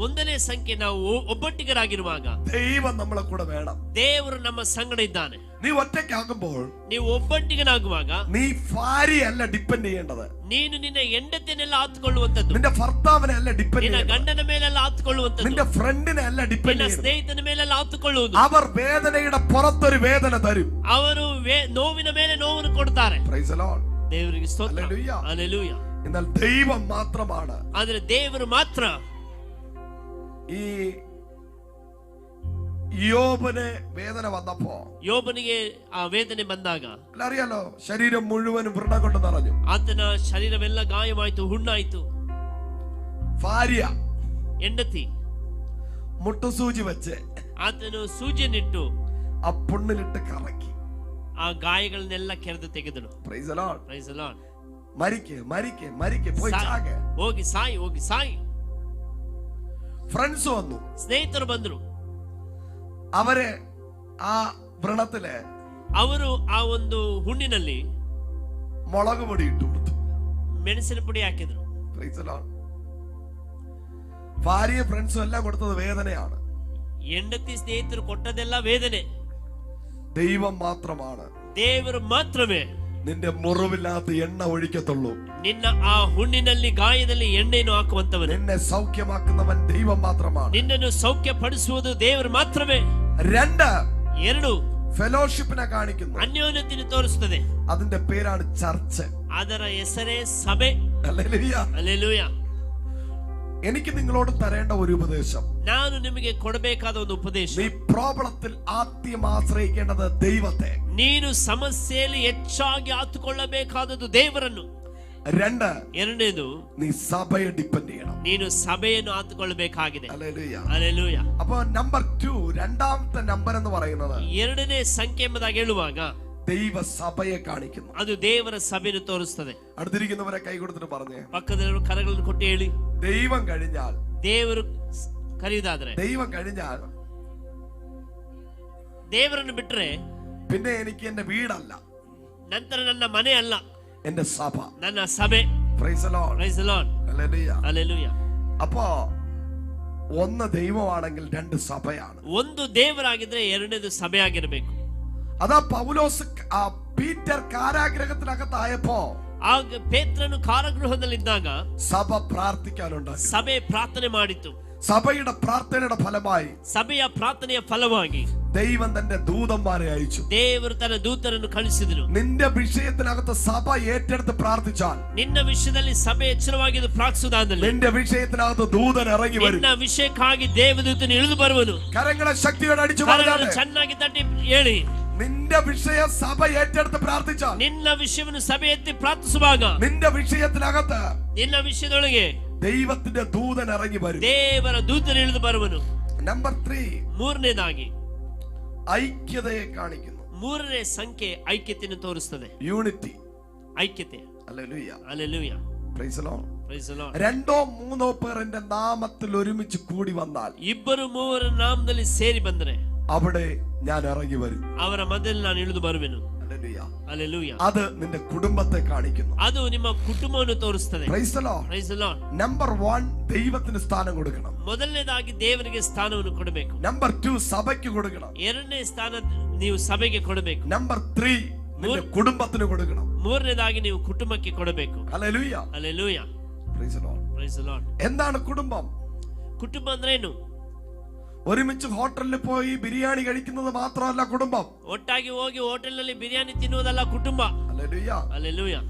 ಒಂದನೇ ಸಂಖ್ಯೆ ನಾವು ಒಬ್ಬಟ್ಟಿಗರಾಗಿರುವಾಗ ദൈവം നമ്മളെ കൂടെ വേണം. ದೇವರು ನಮ್ಮ ಸಂಗಡ ಇದ್ದಾನೆ. നീ ഒറ്റയ്ക്കാകുമ്പോൾ, ನೀವು ಒಬ್ಬಟ್ಟಿಗನಾಗುವಾಗ നീ ഭാര്യയല്ല ഡിപ്പെൻഡ് ചെയ്യേണ്ടത്, ನೀನು ನಿನ್ನ ಹೆಂಡತಿನೆಲ್ಲ ಆತುಕೊಳ್ಳುವಂತದ್ದು, നിന്റെ ഭർത്താവിനെ അല്ല ഡിപ്പെൻഡ് ನಿನ್ನ ചെയ്യേണ്ടത്, ಗಂಡನ ಮೇಲೆಲ್ಲ ಆತುಕೊಳ್ಳುವಂತದ್ದು, നിന്റെ ഫ്രണ്ടിനെ അല്ല ഡിപ്പെൻഡ് ನಿನ್ನ ചെയ്യേണ്ടത്. ಸ್ನೇಹಿತನ ಮೇಲೆಲ್ಲ ಆತುಕೊಳ್ಳುವುದು. അവർ വേദനയുടെ പുറത്തൊരു വേദന തരും. ಅವರು ನೋವಿನ ಮೇಲೆ ನೋವನ್ನು ಕೊಡ್ತಾರೆ. Praise the Lord. ದೇವರಿಗೆ ಸ್ತೋತ್ರ. Hallelujah. ಹಲ್ಲೆಲೂಯಾ. എന്നാൽ ദൈവം മാത്രമാണ്. ಆದ್ರೆ ದೇವರು ಮಾತ್ರ. ഈ യോബിന് വേദന വന്നപ്പോ, ಯೋಬನಿಗೆ ಆ ವೇದನೆ ಬಂದಾಗ അറിയാലോ, ശരീരം മുഴുവനും വ്രണം കൊണ്ട് നിറഞ്ഞു. ಆತನ ಶರೀರವೆಲ್ಲ ಗಾಯವಾಯ್ತು, ಹುಣ್ಣಾಯ್ತು. ഭാര്യ ಹೆಂಡತಿ മുട്ടുസൂചി വെച്ച് ಆತನು ಸೂಜಿಯನ್ನಿಟ್ಟು ആ പുണ്ണിലിട്ട് കറക്കി. ಆ ಗಾಯಗಳನ್ನೆಲ್ಲ ಕೆರೆದು ತೆಗೆದಳು. Praise the Lord. Praise the Lord. മരിക്ക് പോയി ചാകെ. ಹೋಗಿ ಸಾಯಿ. ഫ്രണ്ട്സ് വന്നു, ಸ್ನೇಹಿತರು ಬಂದ್ರು. അവര് ആ വ്രണത്തില് ಅವರು ಆ ಒಂದು ಹುಣ್ಣಿನಲ್ಲಿ മുളക് പൊടി ഇട്ടു കൊടുത്തു. ಮೆಣಸಿನ ಪುಡಿ ಹಾಕಿದ್ರು. Praise the Lord. ഭാര്യ ഫ്രണ്ട്സും എല്ലാം കൊടുത്തത് വേദനയാണ്. ಹೆಂಡತಿ ಸ್ನೇಹಿತರು ಕೊಟ್ಟದೆಲ್ಲ ವೇದನೆ. ദൈവം മാത്രമാണ് ದೇವರು ಮಾತ್ರವೇ നിന്റെ മുറിവില്ലാത്ത എണ്ണ ഒഴിക്കത്തുള്ളൂ. ನಿನ್ನ ಆ ಹುಣ್ಣಿನಲ್ಲಿ ಗಾಯದಲ್ಲಿ ಎಣ್ಣೆಯನ್ನು ಹಾಕುವಂತವನು. നിന്നെ സൗഖ്യമാക്കുന്നവൻ ദൈവം മാത്രമാണ്. ನಿನ್ನನ್ನು ಸೌಖ್ಯಪಡಿಸುವುದು ದೇವರು ಮಾತ್ರವೇ. ಎರಡು ഫെലോഷിപ്പിനെ കാണിക്കുന്നു. ಅನ್ಯೋನ್ಯತೆಯನ್ನು ತೋರಿಸುತ್ತದೆ. അതിന്റെ പേരാണ് ചർച്ച്. ಅದರ ಹೆಸರೇ ಸಭೆ. ഹല്ലേലൂയ. ಹಲ್ಲೆಲೂಯಾ. എനിക്ക് നിങ്ങളോട് തരേണ്ട ഒരു ഉപദേശം, ನಾನು ನಿಮಗೆ ಕೊಡಬೇಕಾದ ಒಂದು ಉಪದೇಶ, നീ പ്രോബ്ലത്തിൽ ആദ്യം ആശ്രയിക്കേണ്ടത് ദൈവത്തെ. ನೀನು ಸಮಸ್ಯೆಯಲ್ಲಿ ಹೆಚ್ಚಾಗಿ ಆತುಕೊಳ್ಳಬೇಕಾದದ್ದು ದೇವರನ್ನು. ಎರಡನೇದು, ನೀ ಸಭೆയെ ഡിപ്പെൻഡ് ചെയ്യണം. ನೀನು ಸಭೆಯನ್ನು ಆತುಕೊಳ್ಳಬೇಕಾಗಿದೆ. ഹല്ലേലൂയ. ಹಲ್ಲೆಲೂಯಾ. അപ്പോൾ നമ്പർ 2, രണ്ടാമത്തെ നമ്പർ എന്ന് പറയുന്നത് ಎರಡನೇ ಸಂಖ್ಯೆ ಎಂಬುದಾಗಿ ಹೇಳುವಾಗ ദൈവ സഭയെ കാണിക്കുന്നു. ಅದು ದೇವರ ಸಭೆಯನ್ನು ತೋರಿಸುತ್ತದೆ. അടുത്തിരിക്കുന്നവരെ കൈ കൊടുത്തിട്ട് പറഞ്ഞേ, ಪಕ್ಕದಲ್ಲಿರುವ ಕರಗಳನ್ನು ಕೊಟ್ಟು ಹೇಳಿ, ദൈവം കഴിഞ്ഞാൽ, ದೇವರು ಕರೆಯುವುದಾದ್ರೆ, ദൈവം കഴിഞ്ഞാൽ ದೇವರನ್ನು ಬಿಟ್ರೆ പിന്നെ എനിക്ക് എന്റെ വീടല്ല, ನಂತರ ನನ್ನ ಮನೆ ಅಲ್ಲ, എന്റെ സഭ, ನನ್ನ ಸಭೆ. Praise the Lord. Praise the Lord. Hallelujah. Hallelujah. അപ്പോ ഒന്ന് ദൈവമാണെങ്കിൽ രണ്ട് സഭയാണ്. ಒಂದು ದೇವರಾಗಿದ್ರೆ ಎರಡನೇದು ಸಭೆ ಆಗಿರಬೇಕು. അതാ പൗലോസ് പീറ്റർ കാരാഗ്രഹത്തിനകത്തായപ്പോ, ಆಗ ಪೇತ್ರನು ಕಾರಾಗೃಹದಲ್ಲಿದ್ದಾಗ സഭ പ്രാർത്ഥിക്കാനുണ്ടായി. ಸಭೆ ಪ್ರಾರ್ಥನೆ ಮಾಡಿತು. സഭയുടെ പ്രാർത്ഥനയുടെ ഫലമായി, ಸಭೆಯ ಪ್ರಾರ್ಥನೆಯ ಫಲವಾಗಿ ദൈവം തന്റെ ദൂതന്മാരെ അയച്ചു. ದೇವರು ತನ್ನ ದೂತರನ್ನು ಕಳಿಸಿದನು. നിന്റെ വിഷയത്തിനകത്ത് സഭ ഏറ്റെടുത്ത് പ്രാർത്ഥിച്ചാൽ, ನಿನ್ನ ವಿಷಯದಲ್ಲಿ ಸಭೆ ಎಚ್ಚರವಾಗಿದ್ದು ಪ್ರಾರ್ಥಿಸುವುದಾದಲ್ಲಿ, നിന്റെ വിഷയത്തിനകത്ത് ദൂതൻ ഇറങ്ങി വരും. ನಿನ್ನ ವಿಷಯಕ್ಕಾಗಿ ದೇವದೂತನು ಇಳಿದು ಬರುವನು. കരങ്ങളെ ശക്തിയോടെ അടിച്ചു ಕರಗಳನ್ನು പറഞ്ഞാൽ, ಚೆನ್ನಾಗಿ ತಟ್ಟಿ ಹೇಳಿ, നിന്റെ വിഷയം സഭ ഏറ്റെടുത്ത് പ്രാർത്ഥിച്ചാൽ, ನಿನ್ನ ವಿಷಯವನ್ನು ಸಭೆ ಎತ್ತಿ ಪ್ರಾರ್ಥಿಸುವಾಗ, നിന്റെ വിഷയത്തിനകത്ത് ನಿನ್ನ ವಿಷಯದೊಳಗೆ ദൈവത്തിന്റെ ദൂതൻ ഇറങ്ങി വരും. ದೇವರ ದೂತನು ಇಳಿದು ಬರುವನು. നമ്പർ 3, ಮೂರನೇದಾಗಿ ഐക്യതയെ കാണിക്കുന്നു. ಮೂರನೇ ಸಂಖ್ಯೆ ಐಕ್ಯತೆಯನ್ನು ತೋರಿಸುತ್ತದೆ. യൂണിറ്റി. ಐಕ್ಯತೆ. Hallelujah. Hallelujah. Praise the Lord. Praise the Lord. രണ്ടോ മൂന്നോ പേർ എന്റെ നാമത്തിൽ ഒരുമിച്ച് കൂടി വന്നാൽ, ಇಬ್ಬರು ಮೂವರ ನಾಮದಲ್ಲಿ ಸೇರಿ ಬಂದರೆ, അവിടെ ഞാൻ ഇറങ്ങി വരും. ಅವರ ಮಧ್ಯದಲ್ಲಿ ನಾನು ಇಳಿದು ಬರುವೆನು. ഹല്ലേലൂയ. ಹಲ್ಲೆಲೂಯಾ. അത് നിന്റെ കുടുംബത്തെ കാണിക്കുന്നു. ಅದು ನಿಮ್ಮ ಕುಟುಂಬವನ್ನು ತೋರಿಸುತ್ತದೆ. Praise the Lord. Praise the Lord. Number 1 ദൈവത്തിന് സ്ഥാനം കൊടുക്കണം. ಮೊದಲನೇದಾಗಿ ದೇವರಿಗೆ ಸ್ಥಾನವನ್ನು ಕೊಡಬೇಕು. നമ്പർ 2 സഭയ്ക്ക് കൊടുക്കണം. ಎರಡನೇ ಸ್ಥಾನ ನೀವು ಸಭೆಗೆ ಕೊಡಬೇಕು. നമ്പർ 3 നിന്റെ കുടുംബത്തിന് കൊടുക്കണം. ಮೂರನೇದಾಗಿ ನೀವು ಕುಟುಂಬಕ್ಕೆ ಕೊಡಬೇಕು. Hallelujah. Hallelujah. Praise the Lord. Praise the Lord. എന്താണ് കുടുംബം? ಕುಟುಂಬ ಅಂದ್ರೇನು? ഒരുമിച്ച് ഹോട്ടലിൽ പോയി ബിരിയാണി കഴിക്കുന്നത് മാത്രമല്ല കുടുംബം. ಒಟ್ಟಾಗಿ ಹೋಗಿ ಹೋಟೆಲ್ನಲ್ಲಿ ಬಿರಿಯಾನಿ ತಿನ್ನುವುದಲ್ಲ ಕುಟುಂಬ. ഹല്ലേലൂയ. ಹಲ್ಲೆಲೂಯಾ.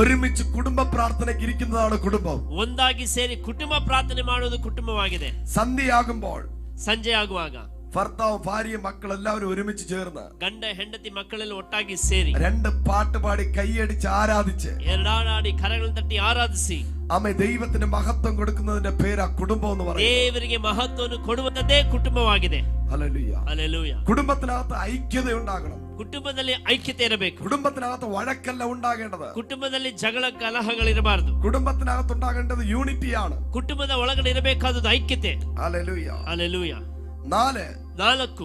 ഒരുമിച്ച് കുടുംബ പ്രാർത്ഥനയ്ക്ക് ഇരിക്കുന്നതാണ് കുടുംബം. ಒಂದಾಗಿ ಸೇರಿ ಕುಟುಂಬ ಪ್ರಾರ್ಥನೆ ಮಾಡುವುದು ಕುಟುಂಬವಾಗಿದೆ. സന്ധ്യയാകുമ്പോൾ ಸಂಜೆ ಆಗುವಾಗ ഭർത്താവും ഭാര്യയും മക്കളെല്ലാവരും ഒരുമിച്ച് ചേർന്ന് ಗಂಡ ಹೆಂಡತಿ ಮಕ್ಕಳೆಲ್ಲ ಒಟ್ಟಾಗಿ ಸೇರಿ 2 പാട്ട് പാടി കൈയടിച്ച് ആരാധിച്ച് ಎರಡಾಡಿ ಕರಗಳನ್ನು ತಟ್ಟಿ ಆರಾಧಿಸಿ അമ്മ ദൈവത്തിന് മഹത്വം കൊടുക്കുന്നതിന്റെ പേരാ കുടുംബം എന്ന് പറയുന്നത്. ದೇವರಿಗೆ ಮಹತ್ವವನ್ನು ಕೊಡುವುದೇ ಕುಟುಂಬವಾಗಿದೆ. ഹല്ലേലൂയ. ಹಲ್ಲೆಲೂಯಾ. കുടുംബത്തിനകത്ത് ഐക്യത ഉണ്ടാകണം. ಕುಟುಂಬದಲ್ಲಿ ಐಕ್ಯತೆ ಇರಬೇಕು. കുടുംബത്തിനകത്ത് വഴക്കല്ല ഉണ്ടാകേണ്ടത്. ಕುಟುಂಬದಲ್ಲಿ ಜಗಳ ಕಲಹಗಳಿರಬಾರದು. കുടുംബത്തിനകത്ത് ഉണ്ടാകേണ്ടത് യൂണിറ്റിയാണ്. ಕುಟುಂಬದ ಒಳಗಡೆ ಇರಬೇಕಾದದ್ದು ಐಕ್ಯತೆ. ഹല്ലേലൂയ. ಹಲ್ಲೆಲೂಯಾ. 4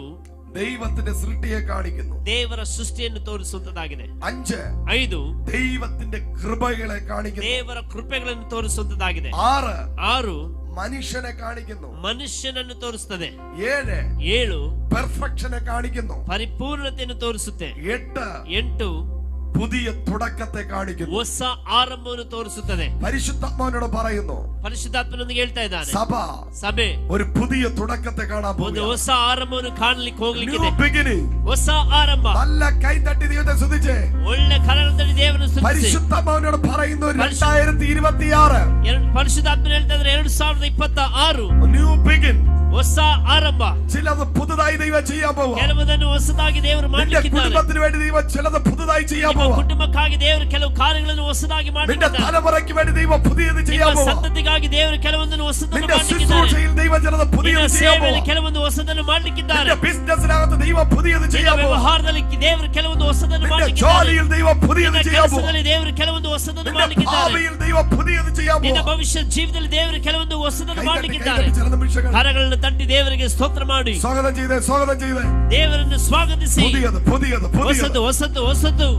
ദൈവത്തിന്റെ സൃഷ്ടിയെ കാണിക്കുന്നു. ದೇವರ ಸೃಷ್ಟಿಯನ್ನು ತೋರಿಸುವಂತದ್ದಾಗಿದೆ. 5 ദൈവത്തിന്റെ കൃപകളെ കാണിക്കുന്നു. ದೇವರ ಕೃಪೆಗಳನ್ನು ತೋರಿಸುವಂತದ್ದಾಗಿದೆ. 6 മനുഷ്യനെ കാണിക്കുന്നു. ಮನುಷ್ಯನನ್ನು ತೋರಿಸುತ್ತದೆ. 7 പെർഫെക്ഷനെ കാണിക്കുന്നു. ಪರಿಪೂರ್ಣತೆಯನ್ನು ತೋರಿಸುತ್ತೆ. 8 പുതിയ തുടക്കത്തെ കാണിക്കുന്നു. ಹೊಸ ಆರಂಭವನ್ನು ತೋರಿಸುತ್ತದೆ. പരിശുദ്ധാത്മാവിനോട് പറയുന്നു, ಪರಿಶುದ್ಧಾತ್ಮನೊಂದಿಗೆ ಹೇಳ್ತಾ ಇದ್ದಾನೆ, ಸಭೆ ഒരു പുതിയ തുടക്കത്തെ കാണാൻ പോകുന്നു. ಒಂದು ಹೊಸ ಆರಂಭವನ್ನು ಕಾಣಲಿಕ್ಕೆ ಹೋಗ್ಲಿಕ್ಕಿದೆ. New beginning. ಹೊಸ ಆರಂಭ. നല്ല കൈതട്ടി ദൈവത്തെ സ്തുതിച്ചേ. ಒಳ್ಳೆ ಕರಗಳನ್ನು ದೇವರನ್ನು ಸ್ತುತಿಸಿ. പരിശുദ്ധാത്മാവിനോട് പറയുന്നു 2026. ಪರಿಶುದ್ಧಾತ್ಮನು ಹೇಳ್ತಾ ಇದ್ದಾರೆ 2026. New begin. ಹೊಸ ಆರಂಭ. ചിലത് പുതുതായി ദൈവം ചെയ്യാൻ പോകുന്നു. ಕೆಲವುದನ್ನು ಹೊಸದಾಗಿ ದೇವರು ಮಾಡಲಿಕ್ಕಿದ್ದಾರೆ. കുടുംബത്തിന് വേണ്ടി ദൈവം ചിലത് പുതുതായി ചെയ്യാൻ പോകുന്നു. ಕುಟುಂಬಕ್ಕಾಗಿ ದೇವರು ಕೆಲವು ಕಾರ್ಯಗಳನ್ನು ಹೊಸದಾಗಿ ಮಾಡಲಿದ್ದಾರೆ. തലമുറയ്ക്ക് വേണ്ടി ദൈവം പുതിയത് ചെയ്യാൻ പോകുന്നു. ಸಂತತಿಗಾಗಿ ದೇವರು ಕೆಲವೊಂದನ್ನು ಹೊಸದನ್ನು ಮಾಡಲಿಕ್ಕಿದ್ದಾರೆ. ശുശ്രൂഷയിൽ ദൈവം ചിലത് പുതിയത് ചെയ്യാൻ പോകുന്നു. ಕೆಲವೊಂದು ಹೊಸದನ್ನು ಮಾಡಲಿಕ್ಕಿದ್ದಾರೆ. ബിസിനസ്സിനകത്ത് ദൈവം പുതിയത് ചെയ്യാൻ പോകുന്നു. ವ್ಯವಹಾರದಲ್ಲಿ ದೇವರು ಕೆಲವೊಂದು ಹೊಸದನ್ನು ಮಾಡಲಿಕ್ಕಿದ್ದಾರೆ. ജോലിയിൽ ദൈവം പുതിയത് ചെയ്യാൻ പോകുന്നു. ದೇವರು ಕೆಲವೊಂದು ಹೊಸದನ್ನು ಮಾಡಲಿಕ್ಕಿದ್ದಾರೆ. ഭാവിയിൽ ദൈവം പുതിയത് ചെയ്യാൻ പോകുന്നു. ನಿನ್ನ ಭವಿಷ್ಯ ಜೀವಿತದಲ್ಲಿ ದೇವರು ಕೆಲವೊಂದು ಹೊಸದನ್ನು ಮಾಡಲಿಕ್ಕಿದ್ದಾರೆ. ಕರಗಳನ್ನು ತಟ್ಟಿ ದೇವರಿಗೆ ಸ್ತೋತ್ರ ಮಾಡಿ ಸ್ವಾಗತ ചെയ്തേ ದೇವರನ್ನು ಸ್ವಾಗತಿಸಿ. പുതിയത് ಹೊಸದು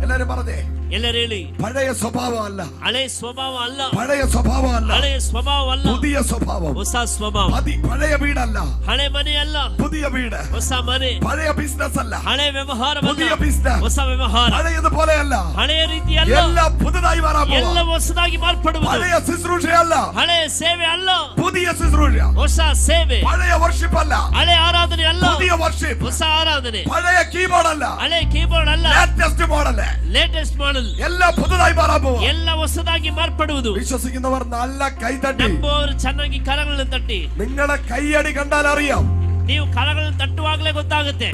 എല്ലാരും പറഞ്ഞേ. ಎಲ್ಲರೂ ಹೇಳಿ, പഴയ സ്വഭാവമല്ല, ಹಳೆಯ ಸ್ವಭಾವ ಅಲ್ಲ, പഴയ സ്വഭാവമല്ല, ಹಳೆಯ ಸ್ವಭಾವ ಅಲ್ಲ, പുതിയ സ്വഭാവം, ಹೊಸ ಸ್ವಭಾವ. പഴയ വീടല്ല, ಹಳೆ ಮನೆ ಅಲ್ಲ, പുതിയ വീട്, ಹೊಸ ಮನೆ. പഴയ ബിസിനസ് അല്ല, ಹಳೆ ವ್ಯವಹಾರ, പുതിയ ബിസിനസ്, ಹೊಸ ವ್ಯವಹಾರ. പഴയതുപോലെയല്ല, ಹಳೆಯ ರೀತಿ ಅಲ್ಲ, എല്ലാം പുതുതായി മാറാൻ പോകുന്നു. ಎಲ್ಲ ಹೊಸದಾಗಿ ಮಾರ್ಪಡುವುದು. പഴയ ശുശ്രൂഷയല്ല, ಹಳೆಯ ಸೇವೆ ಅಲ್ಲ, പുതിയ ശുശ്രൂഷ, ಹೊಸ ಸೇವೆ. പഴയ വർഷിപ്പ് അല്ല, ಹಳೆ ಆರಾಧನೆ ಅಲ್ಲ, പുതിയ വർഷിപ്പ്, ಹೊಸ ಆರಾಧನೆ. പഴയ കീബോർഡ് അല്ല, ಹಳೆ ಕೀಬೋರ್ಡ್ ಅಲ್ಲ, ലേറ്റസ്റ്റ് മോഡൽ, ಲೇಟೆಸ್ಟ್ ಮಾಡೆಲ್. എല്ലാം പുതുതായി മാറാൻ പോകുന്നു. ಎಲ್ಲ ಹೊಸದಾಗಿ ಮಾರ್ಪಡುವುದು. വിശ്വസിക്കുന്നവർ നല്ല കൈതട്ടി, ನಂಬುವವರು ಚೆನ್ನಾಗಿ ಕರಗಳನ್ನು ತಟ್ಟಿ. നിങ്ങളുടെ കൈയടി കണ്ടാൽ അറിയാം, ನೀವು ಕರಗಳನ್ನು ತಟ್ಟುವಾಗಲೇ ಗೊತ್ತಾಗುತ್ತೆ.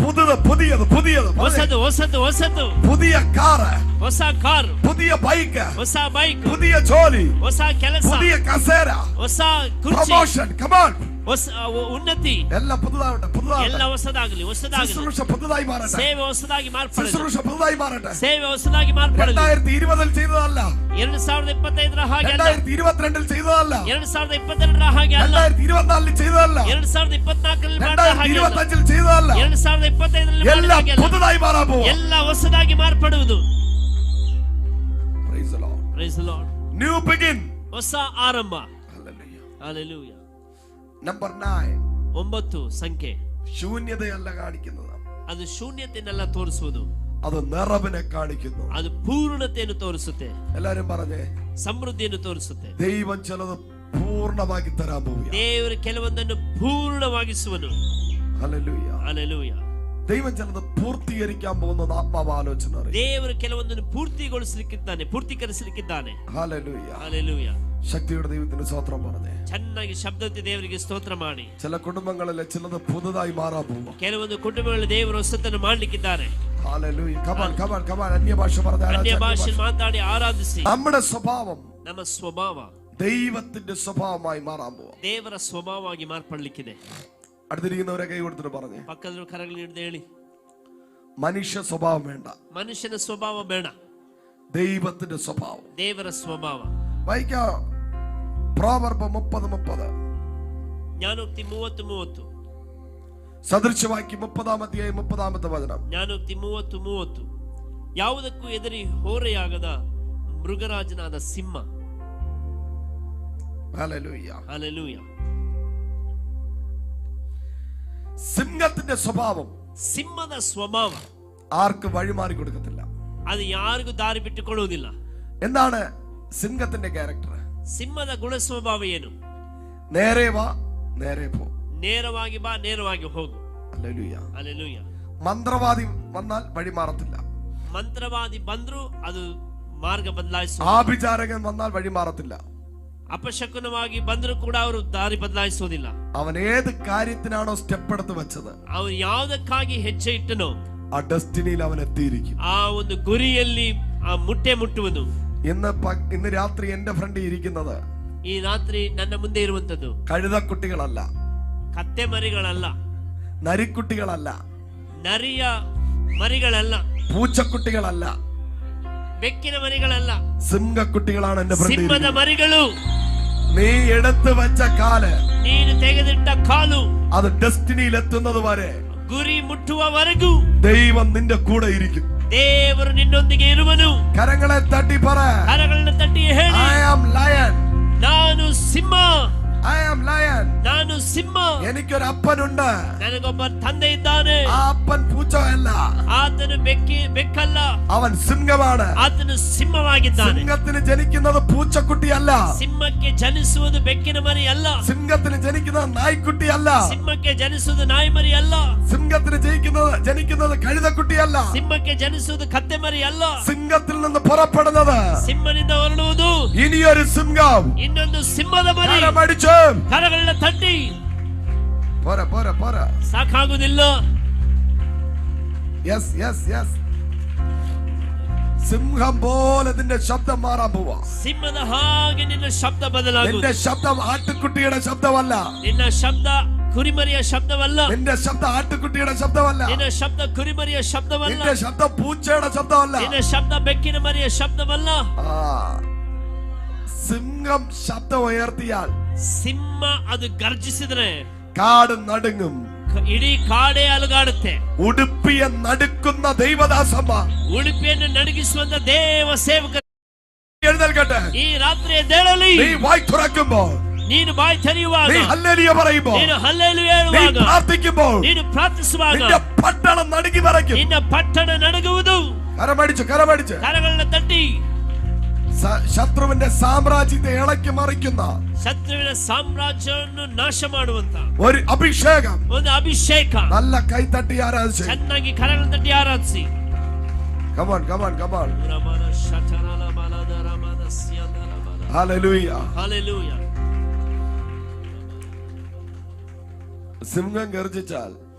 ಹೊಸದು. പുതിയ കാർ, ಹೊಸ ಕಾರು, പുതിയ ബൈക്ക്, ಹೊಸ ಬೈಕ್, പുതിയ ജോലി, ಹೊಸ ಕೆಲಸ, പുതിയ കസേര, ಹೊಸ ಕುರ್ಚಿ, പ്രൊമോഷൻ, കമാൻ, ಹೊಸ ಉನ್ನತಿ. എല്ലാം പുതുതാവട്ടെ. ಎಲ್ಲ ಹೊಸದಾಗಲಿ. ശുശ്രൂഷ പുതുതായി മാറട്ടെ. ಸೇವೆ ಹೊಸದಾಗಿ ಮಾರ್ಪಡಲಿ. ശുശ്രൂഷ പുതുതായി മാറട്ടെ. ಸೇವೆ ಹೊಸದಾಗಿ ಮಾರ್ಪಡಲಿ. 2020 ചെയ്തതല്ല, 2025 ಹಾಗೆ ಅಲ್ಲ, 2022 ചെയ്തതല്ല, 2022 ಹಾಗೆ ಅಲ್ಲ, 2024 ചെയ്തതല്ല, 2024 ಮಾಡಿದ ಹಾಗೆ ಅಲ್ಲ, 2025 ചെയ്തതല്ല, 2025 ಮಾಡಿದ ಹಾಗೆ ಅಲ್ಲ. പുതുതായി മാറാൻ പോകുന്നു. ಎಲ್ಲ ಹೊಸದಾಗಿ ಮಾರ್ಪಡುವುದು. Praise the Lord. Praise the Lord. New begin. ಹೊಸ ಆರಂಭ. Hallelujah. Hallelujah. Number 9. 9 ಸಂಖ್ಯೆ. ശൂന്യതയല്ല കാണിക്കുന്നത്, ಅದು ಶೂನ್ಯತೆಯನ್ನೆಲ್ಲ ತೋರಿಸುವುದು, അത് നിറവിനെ കാണിക്കുന്നു. ಅದು ಪೂರ್ಣತೆಯನ್ನು ತೋರಿಸುತ್ತೆ. എല്ലാരും പറഞ്ഞേ, ಸಮೃದ್ಧಿಯನ್ನು ತೋರಿಸುತ್ತೆ. ദൈവം ചിലത് പൂർണ്ണമാക്കി തരാൻ പോവുകയാണ്. ದೇವರು ಕೆಲವೊಂದನ್ನು ಪೂರ್ಣವಾಗಿಸುವನು. ഹല്ലേലൂയ. ಹಲ್ಲೆಲೂಯಾ. ദൈവം ചിലത് പൂർത്തീകരിക്കാൻ പോകുന്ന ആത്മാവ് ആലോചന. ದೇವರು ಕೆಲವೊಂದನ್ನು ಪೂರ್ತಿಕರಿಸಲಿಕ್ಕಿದ್ದಾನೆ. ഹല്ലേലൂയ. ಹಲ್ಲೆಲೂಯಾ. ശക്തിയുടെ ദൈവത്തിന് സ്തോത്രം പറഞ്ഞേ. ಚೆನ್ನಾಗಿ ಶಬ್ದಕ್ಕೆ ದೇವರಿಗೆ ಸ್ತೋತ್ರ ಮಾಡಿ. ചില കുടുംബങ്ങളിലെ ചിലത് പുതുതായി മാറാൻ പോകും. ಕೆಲವೊಂದು ಕುಟುಂಬಗಳಲ್ಲಿ ದೇವರು ಹೊಸತನ್ನು ಮಾಡಲಿಕ್ಕಿದ್ದಾರೆ. ഹല്ലേലൂയ. കമാൻ അന്യഭാഷ പറഞ്ഞ ಅನ್ಯಭಾಷೆ ಮಾತಾಡಿ ಆರಾಧಿಸಿ. നമ്മുടെ സ്വഭാവം, ನಮ್ಮ ಸ್ವಭಾವ ദൈവത്തിന്റെ സ്വഭാവമായി മാറാൻ പോകും. ದೇವರ ಸ್ವಭಾವವಾಗಿ ಮಾರ್ಪಡಲಿಕ್ಕಿದೆ. അടുത്തിരിക്കുന്നവരെ കൈ കൊടുത്തിട്ട് പറഞ്ഞേ, ಪಕ್ಕದ ಕರಗಳು ಹಿಡಿದು ಹೇಳಿ, മനുഷ്യ സ്വഭാവം വേണ്ട, ಮನುಷ್ಯನ ಸ್ವಭಾವ ಬೇಡ, ദൈവത്തിന്റെ സ്വഭാവം. ದೇವರ ಸ್ವಭಾವ. വായിക്കാം പ്രോവർബ് 30:30. ಜ್ಞಾನೋಕ್ತಿ 30:30. സദൃശവാക്യം 30-ാം അധ്യായം 30-ാമത്തെ വചനം. ಜ್ಞಾನೋಕ್ತಿ 30:30. ಯಾವುದಕ್ಕೂ ಎದುರಿ ಹೋರೆಯಾಗದ ಮೃಗರಾಜನಾದ ಸಿಂಹ. ഹല്ലേലൂയ. ഹല്ലേലൂയ. സിംഹത്തിന്റെ സ്വഭാവം, ಸಿಂಹದ ಸ್ವಭಾವ ആർക്ക് വഴിമാറി കൊടുക്കത്തില്ല. ಅದು ಯಾರಿಗೂ ದಾರಿ ಬಿಟ್ಟುಕೊಳ್ಳುವುದಿಲ್ಲ. എന്താണ് സിംഹത്തിന്റെ ക്യാരക്ടർ? ಸಿಂಹದ ಗುಣ ಸ್ವಭಾವ ಏನು? നേരെ വാ, നേരെ പോ. ನೇರವಾಗಿ ಬಾ, ನೇರವಾಗಿ ಹೋಗು. ഹല്ലേലൂയ. ಹಲ್ಲೆಲೂಯ. മന്ത്രവാദി വന്നാൽ വഴി മാറത്തില്ല. ಮಂತ್ರವಾದಿ ಬಂದ್ರು ಅದು ಮಾರ್ಗ ಬದಲಾಯಿಸುವ. ആഭിചാരകൻ വന്നാൽ വഴി മാറത്തില്ല. ಅಪಶಕುನವಾಗಿ ಬಂದ್ರು ಕೂಡ ಅವರು ದಾರಿ ಬದಲಾಯಿಸುವುದಿಲ್ಲ. അവൻ ഏത് കാര്യത്തിനാണോ സ്റ്റെപ്പ് എടുത്ത് വെച്ചത്, ಅವನು ಯಾವುದಕ್ಕಾಗಿ ಹೆಜ್ಜೆ ಇಟ್ಟನೋ ആ ഡെസ്റ്റിനിയിൽ അവൻ എത്തിയിരിക്കും. ಆ ಒಂದು ಗುರಿಯಲ್ಲಿ ಆ ಮುಟ್ಟುವುದು. ഇന്ന് രാത്രി എന്റെ ഫ്രണ്ട് ഇരിക്കുന്നത് ಈ ರಾತ್ರಿ ನನ್ನ ಮುಂದೆ ಇರುವಂತದ್ದು കഴുതക്കുട്ടികളല്ല, ಕತ್ತೆ ಮರಿಗಳಲ್ಲ, നരിക്കുട്ടികളല്ല, ನರಿಯ ಮರಿಗಳಲ್ಲ, പൂച്ചക്കുട്ടികളല്ല, ಬೆಕ್ಕಿನ ಮರಿಗಳಲ್ಲ, സിംഹക്കുട്ടികളാണ് എന്റെ ഫ്രണ്ട്. ಸಿಂಹದ ಮರಿಗಳು. നീ എടുത്തു വെച്ച കാല്, ನೀನು ತೆಗೆದಿಟ್ಟ ಕಾಲು അത് ഡെസ്റ്റിനിയിൽ എത്തുന്നത് വരെ ಗುರಿ ಮುಟ್ಟುವವರೆಗೂ ദൈവം നിന്റെ കൂടെ ഇരിക്കും. ದೇವರು ನಿನ್ನೊಂದಿಗೆ ಇರುವನು. കരങ്ങളെ തട്ടി പറ, ಕರಗಳನ್ನು ತಟ್ಟಿ ಹೇಳಿ, I am lion. ನಾನು ಸಿಂಹ. I am lion. ನಾನು ಸಿಂಹ. എനിക്കൊരു അപ്പനുണ്ട്. ನನಗೊಬ್ಬ ತಂದೆ ಇದ್ದಾನೆ. ആ അപ്പൻ പൂച്ചയല്ല, ಆತನು ಬೆಕ್ಕಲ್ಲ, അവൻ സിംഹമാണ്. ಆತನು ಸಿಂಹವಾಗಿದ್ದಾನೆ. സിംഹത്തിന് ജനിക്കുന്നത് പൂച്ചക്കുട്ടിയല്ല, ಸಿಂಹಕ್ಕೆ ಜನಿಸುವುದು ಬೆಕ್ಕಿನ ಮರಿ ಅಲ್ಲ. സിംഹത്തിന് ജനിക്കുന്നത് നായ്ക്കുട്ടിയല്ല, ಸಿಂಹಕ್ಕೆ ಜನಿಸುವುದು ನಾಯಿ ಮರಿ ಅಲ್ಲ. സിംഹത്തിന് ജനിക്കുന്നത് കഴുതക്കുട്ടിയല്ല, ಸಿಂಹಕ್ಕೆ ಜನಿಸುವುದು ಕತ್ತೆ ಮರಿ ಅಲ್ಲ. സിംഹത്തിൽ നിന്ന് പുറപ്പെടുന്നത് ಸಿಂಹನಿಂದ ಹೊರಡುವುದು ഇനിയൊരു സിംഹം. ಇನ್ನೊಂದು ಸಿಂಹದ ಮರಿ. കരമടിച്ച് ಕರಗಳನ್ನ ತಟ್ಟಿ പോരാ പോരാ പോരാ. ಸಾಕಾಗುವುದಿಲ್ಲ. Yes yes yes. സിംഹം പോലെ നിന്റെ ശബ്ദം മാറാൻ പോവാ. ಸಿಂಹದ ಹಾಗೆ ನಿನ್ನ ಶಬ್ದ ಬದಲಾಗುವುದು. നിന്റെ ശബ്ദം ആട്ടുകുട്ടിയുടെ ശബ്ദമല്ല, ನಿನ್ನ ಶಬ್ದ ಕುರಿಮರಿಯ ಶಬ್ದವಲ್ಲ. നിന്റെ ശബ്ദം ആട്ടുകുട്ടിയുടെ ശബ്ദമല്ല, ನಿನ್ನ ಶಬ್ದ ಕುರಿಮರಿಯ ಶಬ್ದವಲ್ಲ. നിന്റെ ശബ്ദം പൂച്ചയുടെ ശബ്ദമല്ല. ನಿನ್ನ ಶಬ್ದ ಬೆಕ್ಕಿನ ಮರಿಯ ಶಬ್ದವಲ್ಲ. സിംഹം ശബ്ദം ഉയർത്തിയാൽ ಸಿಂಹ ಅದು ಗರ್ಜಿಸಿದ್ರೆ കാട് നടുങ്ങും. ಇಡೀ ಕಾಡೇ ಅಲುಗಾಡುತ್ತೆ. ഉടുപ്പിയെ നടുക്കുന്ന ദൈവദാസന്മാർ ಉಡುಪಿಯನ್ನು ನಡುಗಿಸುವಂತ ದೇವ ಸೇವಕರು എഴുന്നേൽക്കട്ടെ. ಈ ರಾತ್ರಿ ಎದ್ದೇಳಲಿ. നീ വായ് തുറക്കുമ്പോൾ, ನೀನು ಬಾಯಿ ತೆರೆಯುವಾಗ, നീ ഹല്ലേലൂയ പറയുമ്പോൾ, ನೀನು ಹಲ್ಲೆಲೂಯಾ നീ ಹೇಳುವಾಗ, പ്രാർത്ഥിക്കുമ്പോൾ, ನೀನು ಪ್ರಾರ್ಥಿಸುವಾಗ നിന്റെ പട്ടണം നടുങ്ങി വിറയ്ക്കും. ನಿನ್ನ ಪಟ್ಟಣ ನಡುಗುವುದು. കരമടിച്ച് ಕರಗಳನ್ನ ತಟ್ಟಿ ശത്രുവിന്റെ സാമ്രാജ്യത്തെ ഇളക്കി മറിക്കുന്ന ಶತ್ರುವಿನ ಸಾಮ್ರಾಜ್ಯವನ್ನು ನಾಶ ಮಾಡುವಂತ ഒരു അഭിഷേകം. ಒಂದು ಅಭಿಷೇಕ. നല്ല കൈ തട്ടി ആരാധിച്ചു. ಚೆನ್ನಾಗಿ ಕರಗಳನ್ನು ತಟ್ಟಿ ಆರಾಧಿಸಿ. Come on come on come on. Hallelujah. Hallelujah. സിംഹം ഗർജിച്ചാൽ,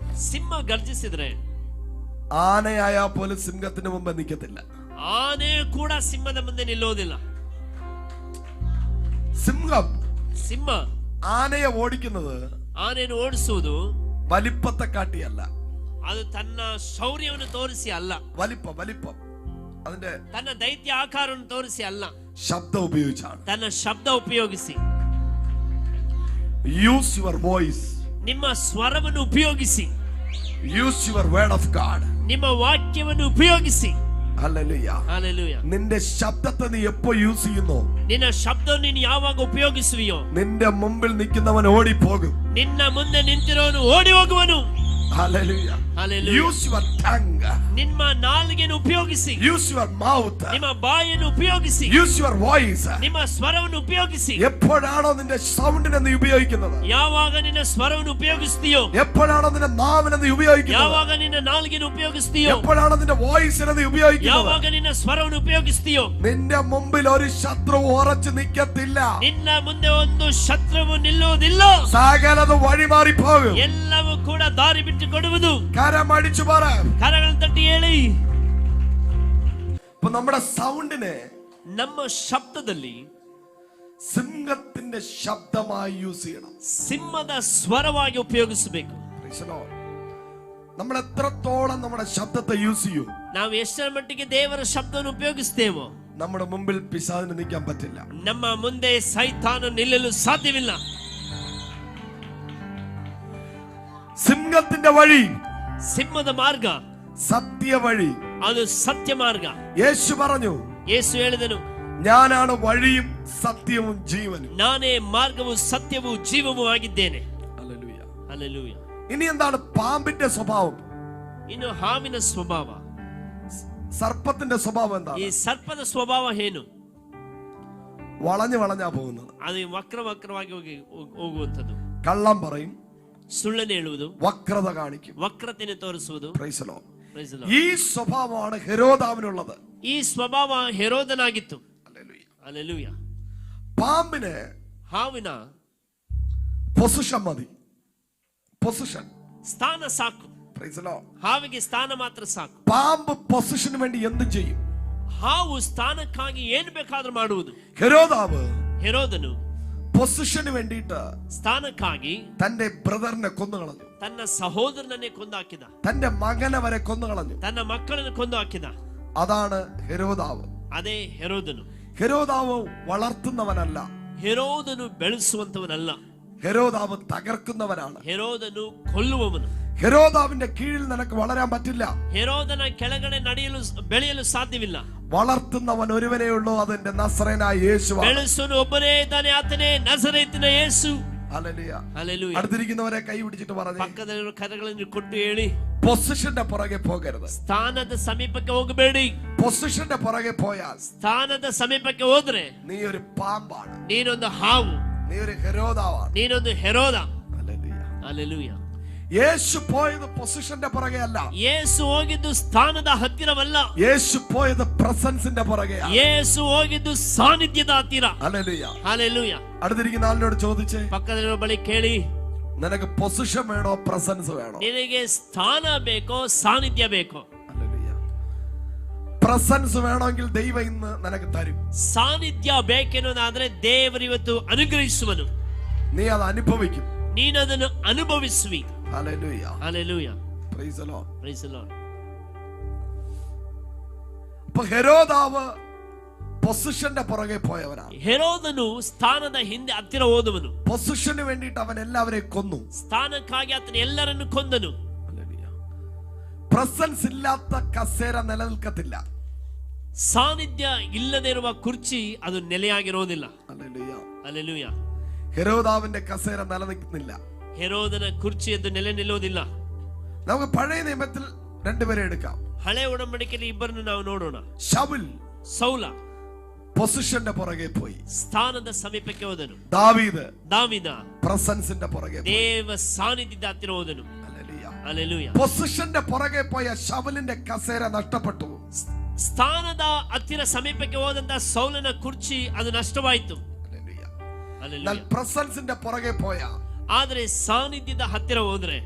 ಸಿಂಹ ಗರ್ಜಿಸಿದ್ರೆ ആനയായാൽ പോലും സിംഹത്തിന് മുമ്പ് നിൽക്കത്തില്ല. ಆನೆ ಕೂಡ ಸಿಂಹದ ಮುಂದೆ ನಿಲ್ಲೋದಿಲ್ಲ. സിംഹ ആനയെ ഓടിക്കുന്നത് ಆನೆಯನ್ನು ಓಡಿಸುವುದು വലിപ്പത്തെ കാട്ടിയല്ല, ಅದು ತನ್ನ ಶೌರ್ಯವನ್ನು ತೋರಿಸಿ ಅಲ್ಲ, വലിപ്പം അതിന്റെ ತನ್ನ ದೈತ್ಯ ಆಕಾರವನ್ನು ತೋರಿಸಿ ಅಲ್ಲ, ശബ്ദം ഉപയോഗിച്ചാണ്. ತನ್ನ ಶಬ್ದ ಉಪಯೋಗಿಸಿ. യൂസ് യുവർ വോയിസ്, ನಿಮ್ಮ ಸ್ವರವನ್ನು ಉಪಯೋಗಿಸಿ. Use your word of God, ನಿಮ್ಮ ವಾಕ್ಯವನ್ನು ಉಪಯೋಗಿಸಿ. ഹല്ലേലൂയ. ಹಲ್ಲೆಲೂಯಾ. നിന്റെ ശബ്ദത്തെ നീ എപ്പോ യൂസ് ചെയ്യുന്നു, ನಿನ್ನ ಶಬ್ದವನ್ನು ನೀನು ಯಾವಾಗ ಉಪಯೋಗಿಸುವಿಯೋ നിന്റെ മുമ്പിൽ നിൽക്കുന്നവൻ ഓടിപ്പോകും. ನಿನ್ನ ಮುಂದೆ ನಿಂತಿರೋನು ಓಡಿ ಹೋಗುವನು. Hallelujah. Hallelujah. Use your tongue. ನಿಮ್ಮ ನಾಲಿಗೆಯನ್ನು ಉಪಯೋಗಿಸಿ. Use your mouth. ನಿಮ್ಮ ಬಾಯನ್ನು ಉಪಯೋಗಿಸಿ. Use your voice. ನಿಮ್ಮ ಸ್ವರವನ್ನು ಉಪಯೋಗಿಸಿ. എപ്പോഴാണോ നിന്റെ സൗണ്ടിനെ നീ ഉപയോഗിക്കുന്നത്, ಯಾವಾಗ ನಿನ್ನ ಸ್ವರವನ್ನು ಉಪಯೋಗಿಸ್ತೀಯೋ, എപ്പോഴാണോ നിന്റെ നാവിനെ നീ ഉപയോഗിക്കുന്നത്, ಯಾವಾಗ ನಿನ್ನ ನಾಲಿಗೆಯನ್ನು ಉಪಯೋಗಿಸ್ತೀಯೋ, എപ്പോഴാണോ നിന്റെ വോയിസിനെ നീ ഉപയോഗിക്കുന്നത്, ಯಾವಾಗ ನಿನ್ನ ಸ್ವರವನ್ನು ಉಪಯೋಗಿಸ್ತೀಯೋ, നിന്റെ മുമ്പിൽ ഒരു ശത്രു ഉറച്ചു നിൽക്കത്തില്ല. ನಿನ್ನ ಮುಂದೆ ಒಂದು ಶತ್ರುವು ನಿಲ್ಲುವುದಿಲ್ಲ. സകലത് വഴിമാറി പോകും. ಎಲ್ಲವೂ ಕೂಡ ದಾರಿ ಬಿಟ್ಟು ಕೊಡುವುದು. കരമടിച്ചു പറ. ಕರಗಳನ್ನು ತಟ್ಟಿ ಹೇಳಿ. ഇപ്പൊ നമ്മുടെ സൗണ്ടിനെ ನಮ್ಮ ಶಬ್ದದಲ್ಲಿ സിംഹത്തിന്റെ ശബ്ദമായി യൂസ് ചെയ്യണം. ಸಿಂಹದ ಸ್ವರವಾಗಿ ಉಪಯೋಗಿಸಬೇಕು. നമ്മൾ എത്രത്തോളം നമ്മുടെ ശബ്ദത്തെ യൂസ് ചെയ്യും, ನಾವು ಎಷ್ಟರ ಮಟ್ಟಿಗೆ ದೇವರ ಶಬ್ದವನ್ನು ಉಪಯೋಗಿಸ್ತೇವೋ നമ്മുടെ മുമ്പിൽ പിശാചിന് നിൽക്കാൻ പറ്റില്ല. ನಮ್ಮ ಮುಂದೆ ಸೈತಾನ ನಿಲ್ಲಲು ಸಾಧ್ಯವಿಲ್ಲ. സിംഹ സിംഹത്തിന്റെ വഴി, ಸಿಂಹದ ಮಾರ್ಗ സത്യ വഴി. ಅದು ಸತ್ಯ ಮಾರ್ಗ. യേശു പറഞ്ഞു, ಯೇಸು ಹೇಳಿದನು, ഞാനാണ് വഴിയും സത്യവും ജീവനും. ನಾನೇ ಮಾರ್ಗವು ಸತ್ಯವೂ ಜೀವವೂ ಆಗಿದ್ದೇನೆ. ഹല്ലേലൂയ. ಹಲ್ಲೆಲೂಯ. ഇനി എന്താണ് പാമ്പിന്റെ സ്വഭാവം? ಇನ್ನು ಹಾವಿನ ಸ್ವಭಾವ, സർപ്പത്തിന്റെ സ്വഭാവം ಈ എന്താണ്? ಸರ್ಪದ ಸ್ವಭಾವ ಏನು? വളഞ്ഞു വളഞ്ഞാ പോകുന്നത്. ಅದು ವಕ್ರವಾಗಿ ಹೋಗುವಂಥದ್ದು. കള്ളം പറയും, ಸುಳ್ಳನ್ನು ಹೇಳುವುದು, വക്രത കാണിക്കും. ವಕ್ರತೆಯನ್ನು ತೋರಿಸುವುದು. Praise the Lord. Praise the Lord. ഈ സ്വഭാവമാണ് ഹെരോദാവിനുള്ളത്. ಈ ಸ್ವಭಾವ ಹೆರೋದನಾಗಿತ್ತು. ഹല്ലേലൂയ. ಹಲ್ಲೆಲೂಯ. പാമ്പിന് ಹಾವಿನ പൊസിഷൻ മതി, പൊസിഷൻ. ಸ್ಥಾನ ಸಾಕು. Praise the Lord. ಹಾವಿಗೆ ಸ್ಥಾನ ಮಾತ್ರ ಸಾಕು. പാമ്പ് പൊസിഷന് വേണ്ടി എന്തും ചെയ്യും. ಹಾವು ಸ್ಥಾನಕ್ಕಾಗಿ ಏನು ಬೇಕಾದ್ರೂ ಮಾಡುವುದು. ഹെരോദാവ് ಹೆರೋದನು പൊസിഷന് വേണ്ടിയിട്ട് ಸ್ಥಾನಕ್ಕಾಗಿ തന്റെ ബ്രദറിനെ കൊന്നുകളഞ്ഞു, ತನ್ನ ಸಹೋದರನನ್ನೇ ಕೊಂದು ಹಾಕಿದ, തന്റെ മകനെ വരെ കൊന്നുകളഞ്ഞു. ತನ್ನ ಮಕ್ಕಳನ್ನು ಕೊಂದು ಹಾಕಿದ. അതാണ് ഹെരോദാവ്. ಅದೇ ಹೆರೋದನು. ഹെരോദാവ് വളർത്തുന്നവനല്ല, ಹೆರೋದನು ಬೆಳೆಸುವಂತವನಲ್ಲ, ഹെരോദാവ് തകർക്കുന്നവനാണ്. ಹೆರೋದನು ಕೊಲ್ಲುವವನು. ഹെരോദാവിന്റെ കീഴിൽ നിനക്ക് വളരാൻ പറ്റില്ല. ಹೆರೋದನ ಕೆಳಗಡೆ ಬೆಳೆಯಲು ಸಾಧ್ಯವಿಲ್ಲ. വളർത്തുന്നവൻ ഒരുവനേ ഉള്ളൂ, അതിന്റെ നസറേനായ യേശുവാണ്. ಬೆಳೆಸುವನು ಒಬ್ಬನೇ ಇದ್ದಾನೆ, ಆತನೇ ನಜರೇತಿನ ಯೇಸು. ഹല്ലേലൂയ. ಹಲ್ಲೆಲೂಯ. അടുത്തിരിക്കുന്നവരെ കൈ പിടിച്ചിട്ട് പറഞ്ഞു, ಪಕ್ಕದಲ್ಲಿರುವ ಕರಗಳನ್ನು ಕೊಟ್ಟು ಹೇಳಿ, പൊസിഷന്റെ പുറകെ പോകരുത്. ಸ್ಥಾನದ ಸಮೀಪಕ್ಕೆ ಹೋಗಬೇಡಿ. പൊസിഷന്റെ പുറകെ പോയാൽ ಸ್ಥಾನದ ಸಮೀಪಕ್ಕೆ ಹೋದ್ರೆ നീ ഒരു പാമ്പാണ്, ನೀನೊಂದು ಹಾವು, നീ ഒരു ഹെരോദാവാണ്. ನೀನೊಂದು ಹೆರೋದ. ഹല്ലേലൂയ. ಹಲ್ಲೆಲೂಯ. യേശു പോയത് പൊസിഷന്റെ പുറകെ അല്ല, ಯೇಸು ಹೋಗಿದ್ದು ಸ್ಥಾನದ ಹತ್ತಿರವಲ್ಲ, യേശു പോയത് പ്രസൻസിന്റെ പുറകെയാണ്. ಯೇಸು ಹೋಗಿದ್ದು ಸಾನ್ನಿಧ್ಯದ ಹತ್ತಿರ. ഹല്ലേലൂയ. ಹಲ್ಲೆಲೂಯ. അടുത്തിരിക്കുന്ന ആളിനോട് ചോദിച്ചേ, ಪಕ್ಕದಲ್ಲಿರುವ ಬಳಿ ಕೇಳಿ, നിനക്ക് പൊസിഷൻ വേണോ പ്രസൻസ് വേണോ? ನಿನಗೆ ಸ್ಥಾನ ಬೇಕೋ ಸಾನ್ನಿಧ್ಯ ಬೇಕೋ? ഹല്ലേലൂയ. പ്രസൻസ് വേണമെങ്കിൽ ദൈവം ഇന്ന് നിനക്ക് തരും. ಸಾನ್ನಿಧ್ಯ ಬೇಕೆನ್ನೋದಾದ್ರೆ ದೇವರು ಇವತ್ತು ಅನುಗ್ರಹಿಸುವನು. നീ അത് അനുഭവിക്കും. ನೀನದನ್ನು ಅನುಭವಿಸುವಿ. Hallelujah. Hallelujah. Praise the Lord. Praise the Lord. അപ്പൊ ഹെരോദാവ് പൊസിഷന്റെ പുറകെ പോയവനാണ്. ಹೆರೋದನು ಸ್ಥಾನದ ಹಿಂದೆ ಹತ್ತಿರ ಹೋದವನು. പൊസിഷന് വേണ്ടിയിട്ട് അവൻ എല്ലാവരെയും കൊന്നു. ಸ್ಥಾನಕ್ಕಾಗಿ ಆತನು ಎಲ್ಲರನ್ನು ಕೊಂದನು. പ്രസൻസ് ഇല്ലാത്ത കസേര നിലനിൽക്കത്തില്ല. ಸಾನ್ನಿಧ್ಯ ಇಲ್ಲದೆ ಇರುವ ಕುರ್ಚಿ ಅದು ನೆಲೆಯಾಗಿರೋದಿಲ್ಲ. ഹല്ലേലൂയ. ಹಲ್ಲೆಲೂಯ. ഹെരോദാവിന്റെ കസേര നിലനിൽക്കുന്നില്ല. ಹೆರೋದನ ಕುರ್ಚಿ ಅದು ನೆಲೆ ನಿಲ್ಲೋದಿಲ್ಲ. നമുക്ക് പഴയ നിയമത്തിൽ രണ്ടുപേരെ എടുക്കാം. ಹಳೆ ಒಡಂಬಡಿಕೆಯಲ್ಲಿ ಇಬ್ಬರನ್ನು ನಾವು ನೋಡೋಣ. ശൗൽ ಸೌಲ പൊസിഷന്റെ പുറകെ പോയി, ಸ್ಥಾನದ ಸಮೀಪಕ್ಕೆ ಹೋದನು. ദാവീദ് പ്രസൻസിന്റെ പുറകെ പോയി. ದೇವ ಸಾನ್ನಿಧ್ಯದ ಹತ್ತಿರ ಹೋದನು. ഹല്ലേലൂയ. ಹಲ್ಲೆಲೂಯ. പൊസിഷന്റെ പുറകെ പോയ ശൗലിന്റെ കസേര നഷ്ടപ്പെട്ടു. ಸ್ಥಾನದ ಹತ್ತಿರ ಸಮೀಪಕ್ಕೆ ಹೋದಂತ ಸೌಲನ ಕುರ್ಚಿ ಅದು ನಷ್ಟವಾಯಿತು. ഹല്ലേലൂയ. ಹಲ್ಲೆಲೂಯ. എന്നാൽ പ്രസൻസിന്റെ പുറകെ പോയ ಆದ್ರೆ ಸಾನ್ನಿಧ್ಯದ ಹತ್ತಿರ ಹೋದ್ರೆ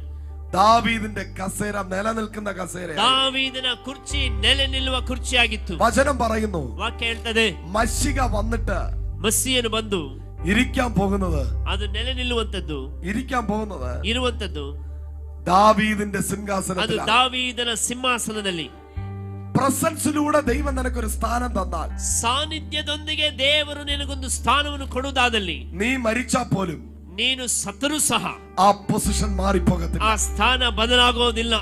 ദാവീദിന്റെ കസേര നിലനിൽക്കുന്ന കസേര. ದಾವೀದನ ಕುರ್ಚಿ ನೆಲೆ ನಿಲ್ಲುವ ಕುರ್ಚಿಯಾಗಿತ್ತು. വചനം പറയുന്നു, ವಾಕ್ಯ ಹೇಳ್ತದೆ, മശിക വന്നിട്ട് ಮಸ್ಸಿಯನು ಬಂದು ഇരിക്കാൻ പോകുന്നത്, ಅದು ನೆಲೆ ನಿಲ್ಲುವಂತದ್ದು, ഇരിക്കാൻ പോകുന്നത് ಇರುವಂತದ್ದು ദാവീദിന്റെ ಅದು സിംഹാസനത്തിലാണ്. ದಾವೀದನ ಸಿಂಹಾಸನದಲ್ಲಿ. പ്രസൻസിലൂടെ ദൈവം നിനക്കൊരു സ്ഥാനം തന്നാൽ, ಸಾನ್ನಿಧ್ಯದೊಂದಿಗೆ ದೇವರು ನಿನಗೊಂದು ಸ್ಥಾನವನ್ನು ಕೊಡುವುದಾದಲ್ಲಿ, നീ മരിച്ചാൽ പോലും ನೀನು ಸತ್ತರೂ ಸಹ ആ പൊസിഷൻ മാറിപ്പോകത്തില്ല. ಆ ಸ್ಥಾನ ಬದಲಾಗೋದಿಲ್ಲ.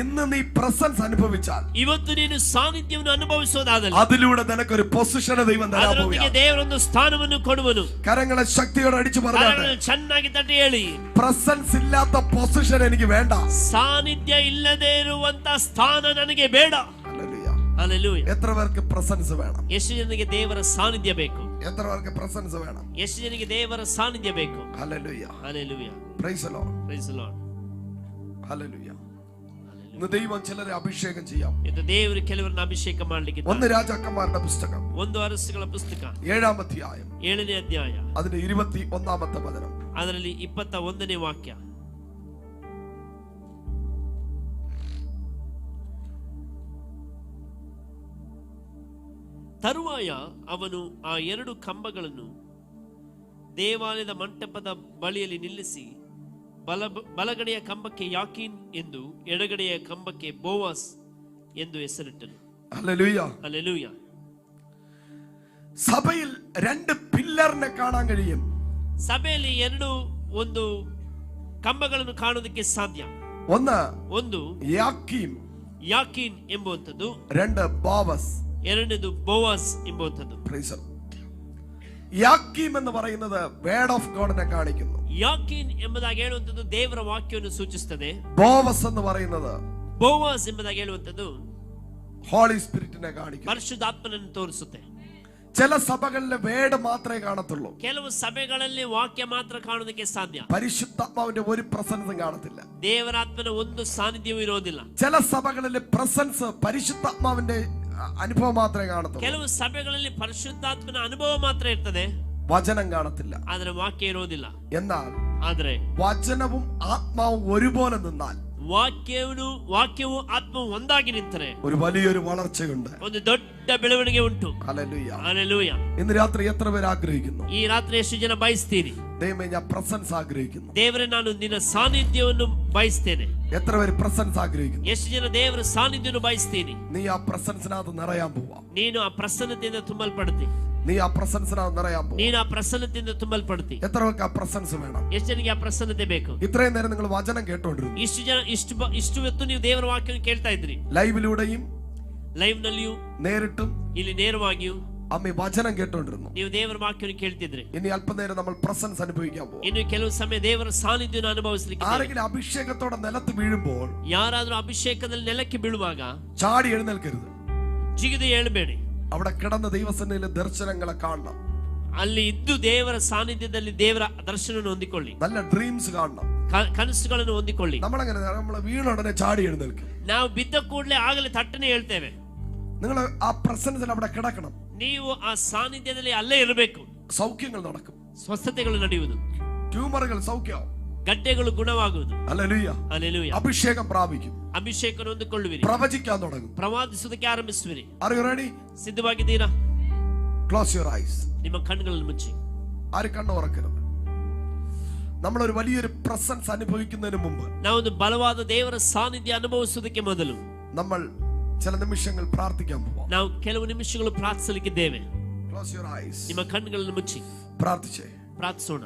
ഇന്ന് നീ പ്രസൻസ് അനുഭവിച്ചാൽ, ಇವತ್ತು ನೀನು ಸಾನ್ನಿಧ್ಯವನ್ನು ಅನುಭವಿಸೋದಾದಲ್ಲಿ, അതിലൂടെ നിനക്കൊരു പൊസിഷനെ ദൈവം തരാൻ ಅದರೊಂದಿಗೆ പോവുകയാണ്. ದೇವರೊಂದು ಸ್ಥಾನವನ್ನು ಕೊಡುವನು. കരങ്ങളെ ശക്തിയോടെ അടിച്ചു പറഞ്ഞാൽ, ಕರಗಳನ್ನು ಚೆನ್ನಾಗಿ ತಟ್ಟಿ ಹೇಳಿ, പ്രസൻസ് ഇല്ലാത്ത പൊസിഷൻ എനിക്ക് വേണ്ട. ಸಾನ್ನಿಧ್ಯ ಇಲ್ಲದೆ ಇರುವಂತ ಸ್ಥಾನ ನನಗೆ ಬೇಡ. ഹല്ലേലൂയ. ಹಲ್ಲೆಲೂಯ. എത്ര പേർക്ക് പ്രസൻസ് വേണം? ಎಷ್ಟು ಜನರಿಗೆ ದೇವರ ಸಾನ್ನಿಧ್ಯ ಬೇಕು? എത്ര പേർക്ക് പ്രസൻസ് വേണം? ಎಷ್ಟು ಜನರಿಗೆ ದೇವರ ಸಾನ್ನಿಧ್ಯ ಬೇಕು? Hallelujah. Hallelujah. Praise the Lord. Praise the Lord. Hallelujah. ഇന്ന് ദൈവം ചിലരെ അഭിഷേകം ചെയ്യാം. ಇದು ದೇವರು ಕೆಲವರನ್ನು ಅಭಿಷೇಕ ಮಾಡಲಿಕ್ಕೆ. ഒന്ന് രാജാക്കന്മാരുടെ പുസ്തകം, ಒಂದು ಅರಸುಗಳ ಪುಸ್ತಕ 7-ാം അധ്യായം, 7ನೇ ಅಧ್ಯಾಯ, അതിന്റെ 21-ാമത്തെ വചനം. ಅದರಲ್ಲಿ 21ನೇ ವಾಕ್ಯ. ತರುವಾಯ ಅವನು ಆ 2 ಕಂಬಗಳನ್ನು ದೇವಾಲಯದ ಮಂಟಪದ ಬಳಿಯಲ್ಲಿ ನಿಲ್ಲಿಸಿ, ಬಲಗಡೆಯ ಕಂಬಕ್ಕೆ ಯಾಕೀನ್ ಎಂದು, ಎಡಗಡೆಯ ಕಂಬಕ್ಕೆ ಬೋವಾಸ್ ಎಂದು ಹೆಸರಿಟ್ಟನು. ഹല്ലേലൂയ. ഹല്ലേലൂയ. സഭയിൽ 2 പില്ലറിനെ കാണാൻ കഴിയും. ಸಭೆಯಲ್ಲಿ 2 ಕಂಬಗಳನ್ನು ಕಾಣೋದಕ್ಕೆ ಸಾಧ್ಯ. ಒಂದು ಯಾಕೀಮ್, ಯಾಕೀನ್ ಎಂಬುವಂಥದ್ದು, രണ്ട് ബോവസ്, ಎರಡನೇದು ಬೋವಾಸ್ ಎಂಬುವಂಥದ್ದು. യാക്കീം എന്ന് പറയുന്നത് വേർഡ് ഓഫ് ഗോഡിനെ കാണിക്കുന്നു. ಯಾಕೀನ್ ಎಂಬುದಾಗಿ ಹೇಳುವಂಥದ್ದು ದೇವರ ವಾಕ್ಯವನ್ನು ಸೂಚಿಸುತ್ತದೆ. ബോവസ് എന്ന് പറയുന്നത് ಬೋವಾಸ್ ಎಂಬುದಾಗಿ ಹೇಳುವಂಥದ್ದು ഹോളി സ്പിരിറ്റിനെ കാണിക്കുന്നു. ಪರಿಶುದ್ಧಾತ್ಮನನ್ನು ತೋರಿಸುತ್ತೆ. ചില സഭകളിലെ വേർഡ് മാത്രമേ കാണത്തുള്ളൂ. ಕೆಲವು ಸಭೆಗಳಲ್ಲಿ ವಾಕ್ಯ ಮಾತ್ರ ಕಾಣೋದಕ್ಕೆ ಸಾಧ್ಯ. പരിശുദ്ധാത്മാവിന്റെ ഒരു പ്രസൻസും കാണത്തില്ല. ದೇವರಾತ್ಮನ ಒಂದು ಸಾನ್ನಿಧ್ಯವೂ ಇರೋದಿಲ್ಲ. ചില സഭകളിലെ പ്രസൻസ് പരിശുദ്ധാത്മാവിന്റെ അനുഭവം മാത്രമേ കാണത്തുള്ളൂ. ಕೆಲವು ಸಭೆಗಳಲ್ಲಿ ಪರಿಶುದ್ಧಾತ್ಮನ ಅನುಭವ ಮಾತ್ರ ಇರ್ತದೆ, വചനം കാണത്തില്ല. ಆದ್ರೆ ವಾಕ್ಯ ಇರೋದಿಲ್ಲ. എന്നാൽ ಆದ್ರೆ വചനവും ആത്മാവും ഒരുപോലെ നിന്നാൽ, ವಾಕ್ಯವು ಆತ್ಮವು ಒಂದಾಗಿ ನಿಂತರೆ ഒരു വലിയൊരു വളർച്ചയുണ്ട്, ಒಂದು ದೊಡ್ಡ ಬೆಳವಣಿಗೆ ಉಂಟು. ഹല്ലേലൂയ. ಹಲ್ಲೆಲೂಯಾ. ഇന്ന് രാത്രി എത്ര പേര് ആഗ്രഹിക്കുന്നു? ಈ ರಾತ್ರಿ ಎಷ್ಟು ಜನ ಬಯಸ್ತೀರಿ? ദൈവമേ, ഞാൻ പ്രസൻസ് ആഗ്രഹിക്കുന്നു. ದೇವರೇ, ನಾನು ನಿನ್ನ ಸಾನ್ನಿಧ್ಯವನ್ನು ಬಯಸ್ತೇನೆ. എത്ര പേര് പ്രസൻസ് ആഗ്രഹിക്കുന്നു? ಎಷ್ಟು ಜನ ದೇವರ ಸಾನ್ನಿಧ್ಯವನ್ನು ಬಯಸ್ತೀರಿ? നീ ആ പ്രസൻസിനകത്ത് നിറയാൻ പോവാ. ನೀನು ಆ ಪ್ರಸನ್ನತೆಯಿಂದ ತುಂಬಲ್ಪಡ್ತಿ. നീ ആ പ്രസൻസിനകത്ത് നിറയാൻ പോവാ. ನೀನು ಆ ಪ್ರಸನ್ನತೆಯಿಂದ ತುಂಬಲ್ಪಡ್ತಿ. എത്ര പേർക്ക് ആ പ്രസൻസ് വേണം? ಎಷ್ಟು ಜನಕ್ಕೆ ಆ ಪ್ರಸನ್ನತೆ ಬೇಕು? ഇത്രയും നേരം നിങ്ങൾ വചനം കേട്ടോണ്ടിരുന്നു. ಇಷ್ಟು ಹೊತ್ತು ನೀವು ದೇವರ ವಾಕ್ಯವನ್ನು ಕೇಳ್ತಾ ಇದ್ರಿ. ലൈവിലൂടെയും ಲೈವ್ ನಲ್ಲಿಯೂ നേരിട്ടും ಇಲ್ಲಿ ನೇರವಾಗಿಯೂ അമ്മ വചനം കേട്ടോണ്ടിരുന്നു. ನೀವು ದೇವರ ವಾಕ್ಯವನ್ನು ಕೇಳ್ತಿದ್ರಿ. ഇനി അല്പനേരം നമ്മൾ പ്രസൻസ് അനുഭവിക്കാൻ പോകും. ಇನ್ನು ಕೆಲವು ಸಮಯ ದೇವರ ಸಾನ್ನಿಧ್ಯವನ್ನು ಅನುಭವಿಸಲಿಕ್ಕೆ. ആരെങ്കിലും അഭിഷേകത്തോടെ നിലത്ത് വീഴുമ്പോൾ, ಯಾರಾದ್ರೂ ಅಭಿಷೇಕದಲ್ಲಿ ನೆಲಕ್ಕೆ ಬೀಳುವಾಗ ചാടി എഴുന്നേൽക്കരുത്. ಜಿಗಿದು ಏಳಬೇಡಿ. അവിടെ കിടന്ന ദൈവസന്നിധിയിലെ ദർശനങ്ങളെ കാണണം. ಅಲ್ಲಿ ಇದ್ದು ದೇವರ ಸಾನ್ನಿಧ್ಯದಲ್ಲಿ ದೇವರ ದರ್ಶನವನ್ನು ಹೊಂದಿಕೊಳ್ಳಿ. നല്ല ഡ്രീംസ് കാണണം. ಕನಸುಗಳನ್ನು ಹೊಂದಿಕೊಳ್ಳಿ. നമ്മളങ്ങനെ നമ്മളെ വീണുടനെ ചാടി എഴുന്നേൽക്കും. ನಾವು ಬಿದ್ದ ಕೂಡಲೇ ಆಗಲೇ ತಟ್ಟನೆ ಹೇಳ್ತೇವೆ. നിങ്ങൾ ആ പ്രസൻസിൽ അവിടെ കിടക്കണം. ನೀವು ಆ ಸಾನ್ನಿಧ್ಯದಲ್ಲಿ ಅಲ್ಲೇ ಇರಬೇಕು. സൗഖ്യങ്ങൾ നടക്കും. ಸ್ವಸ್ಥತೆಗಳು ನಡೆಯುವುದು. ട്യൂമറുകൾ സൗഖ്യമാവും. ಗಡ್ಡೆಗಳು ಗುಣವಾಗುವುದು. ഹല്ലേലൂയ. ಹಲ್ಲೆಲೂಯಾ. അഭിഷേകം പ്രാപിക്കും. ಅಭಿಷೇಕವನ್ನು ಹೊಂದಿಕೊಳ್ಳುವಿರಿ. പ്രവചിക്കാൻ തുടങ്ങും. ಪ್ರವಾದಿಸುವುದಕ್ಕೆ ಆರಂಭಿಸುವಿರಿ. Are you ready? ಸಿದ್ಧವಾಗಿದ್ದೀರಾ? Close your eyes. ನಿಮ್ಮ ಕಣ್ಣುಗಳನ್ನು ಮುಚ್ಚಿ. ആരും കണ്ണു തുറക്കരുത്. നമ്മളൊരു വലിയൊരു പ്രസൻസ് അനുഭവിക്കുന്നതിന് മുമ്പ്, ನಾವೊಂದು ಬಲವಾದ ದೇವರ ಸಾನ್ನಿಧ್ಯ ಅನುಭವಿಸುವುದಕ್ಕೆ ಮೊದಲು നമ്മൾ ചില നിമിഷങ്ങൾ പ്രാർത്ഥിക്കാൻ പോവാം. ನಾವು ಕೆಲವು ನಿಮಿಷಗಳು ಪ್ರಾರ್ಥಿಸಲಿಕ್ಕಿದ್ದೇವೆ. Close your eyes. ನಿಮ್ಮ ಕಣ್ಣುಗಳನ್ನು ಮುಚ್ಚಿ പ്രാർത്ഥിച്ചേ. ಪ್ರಾರ್ಥಿಸೋಣ.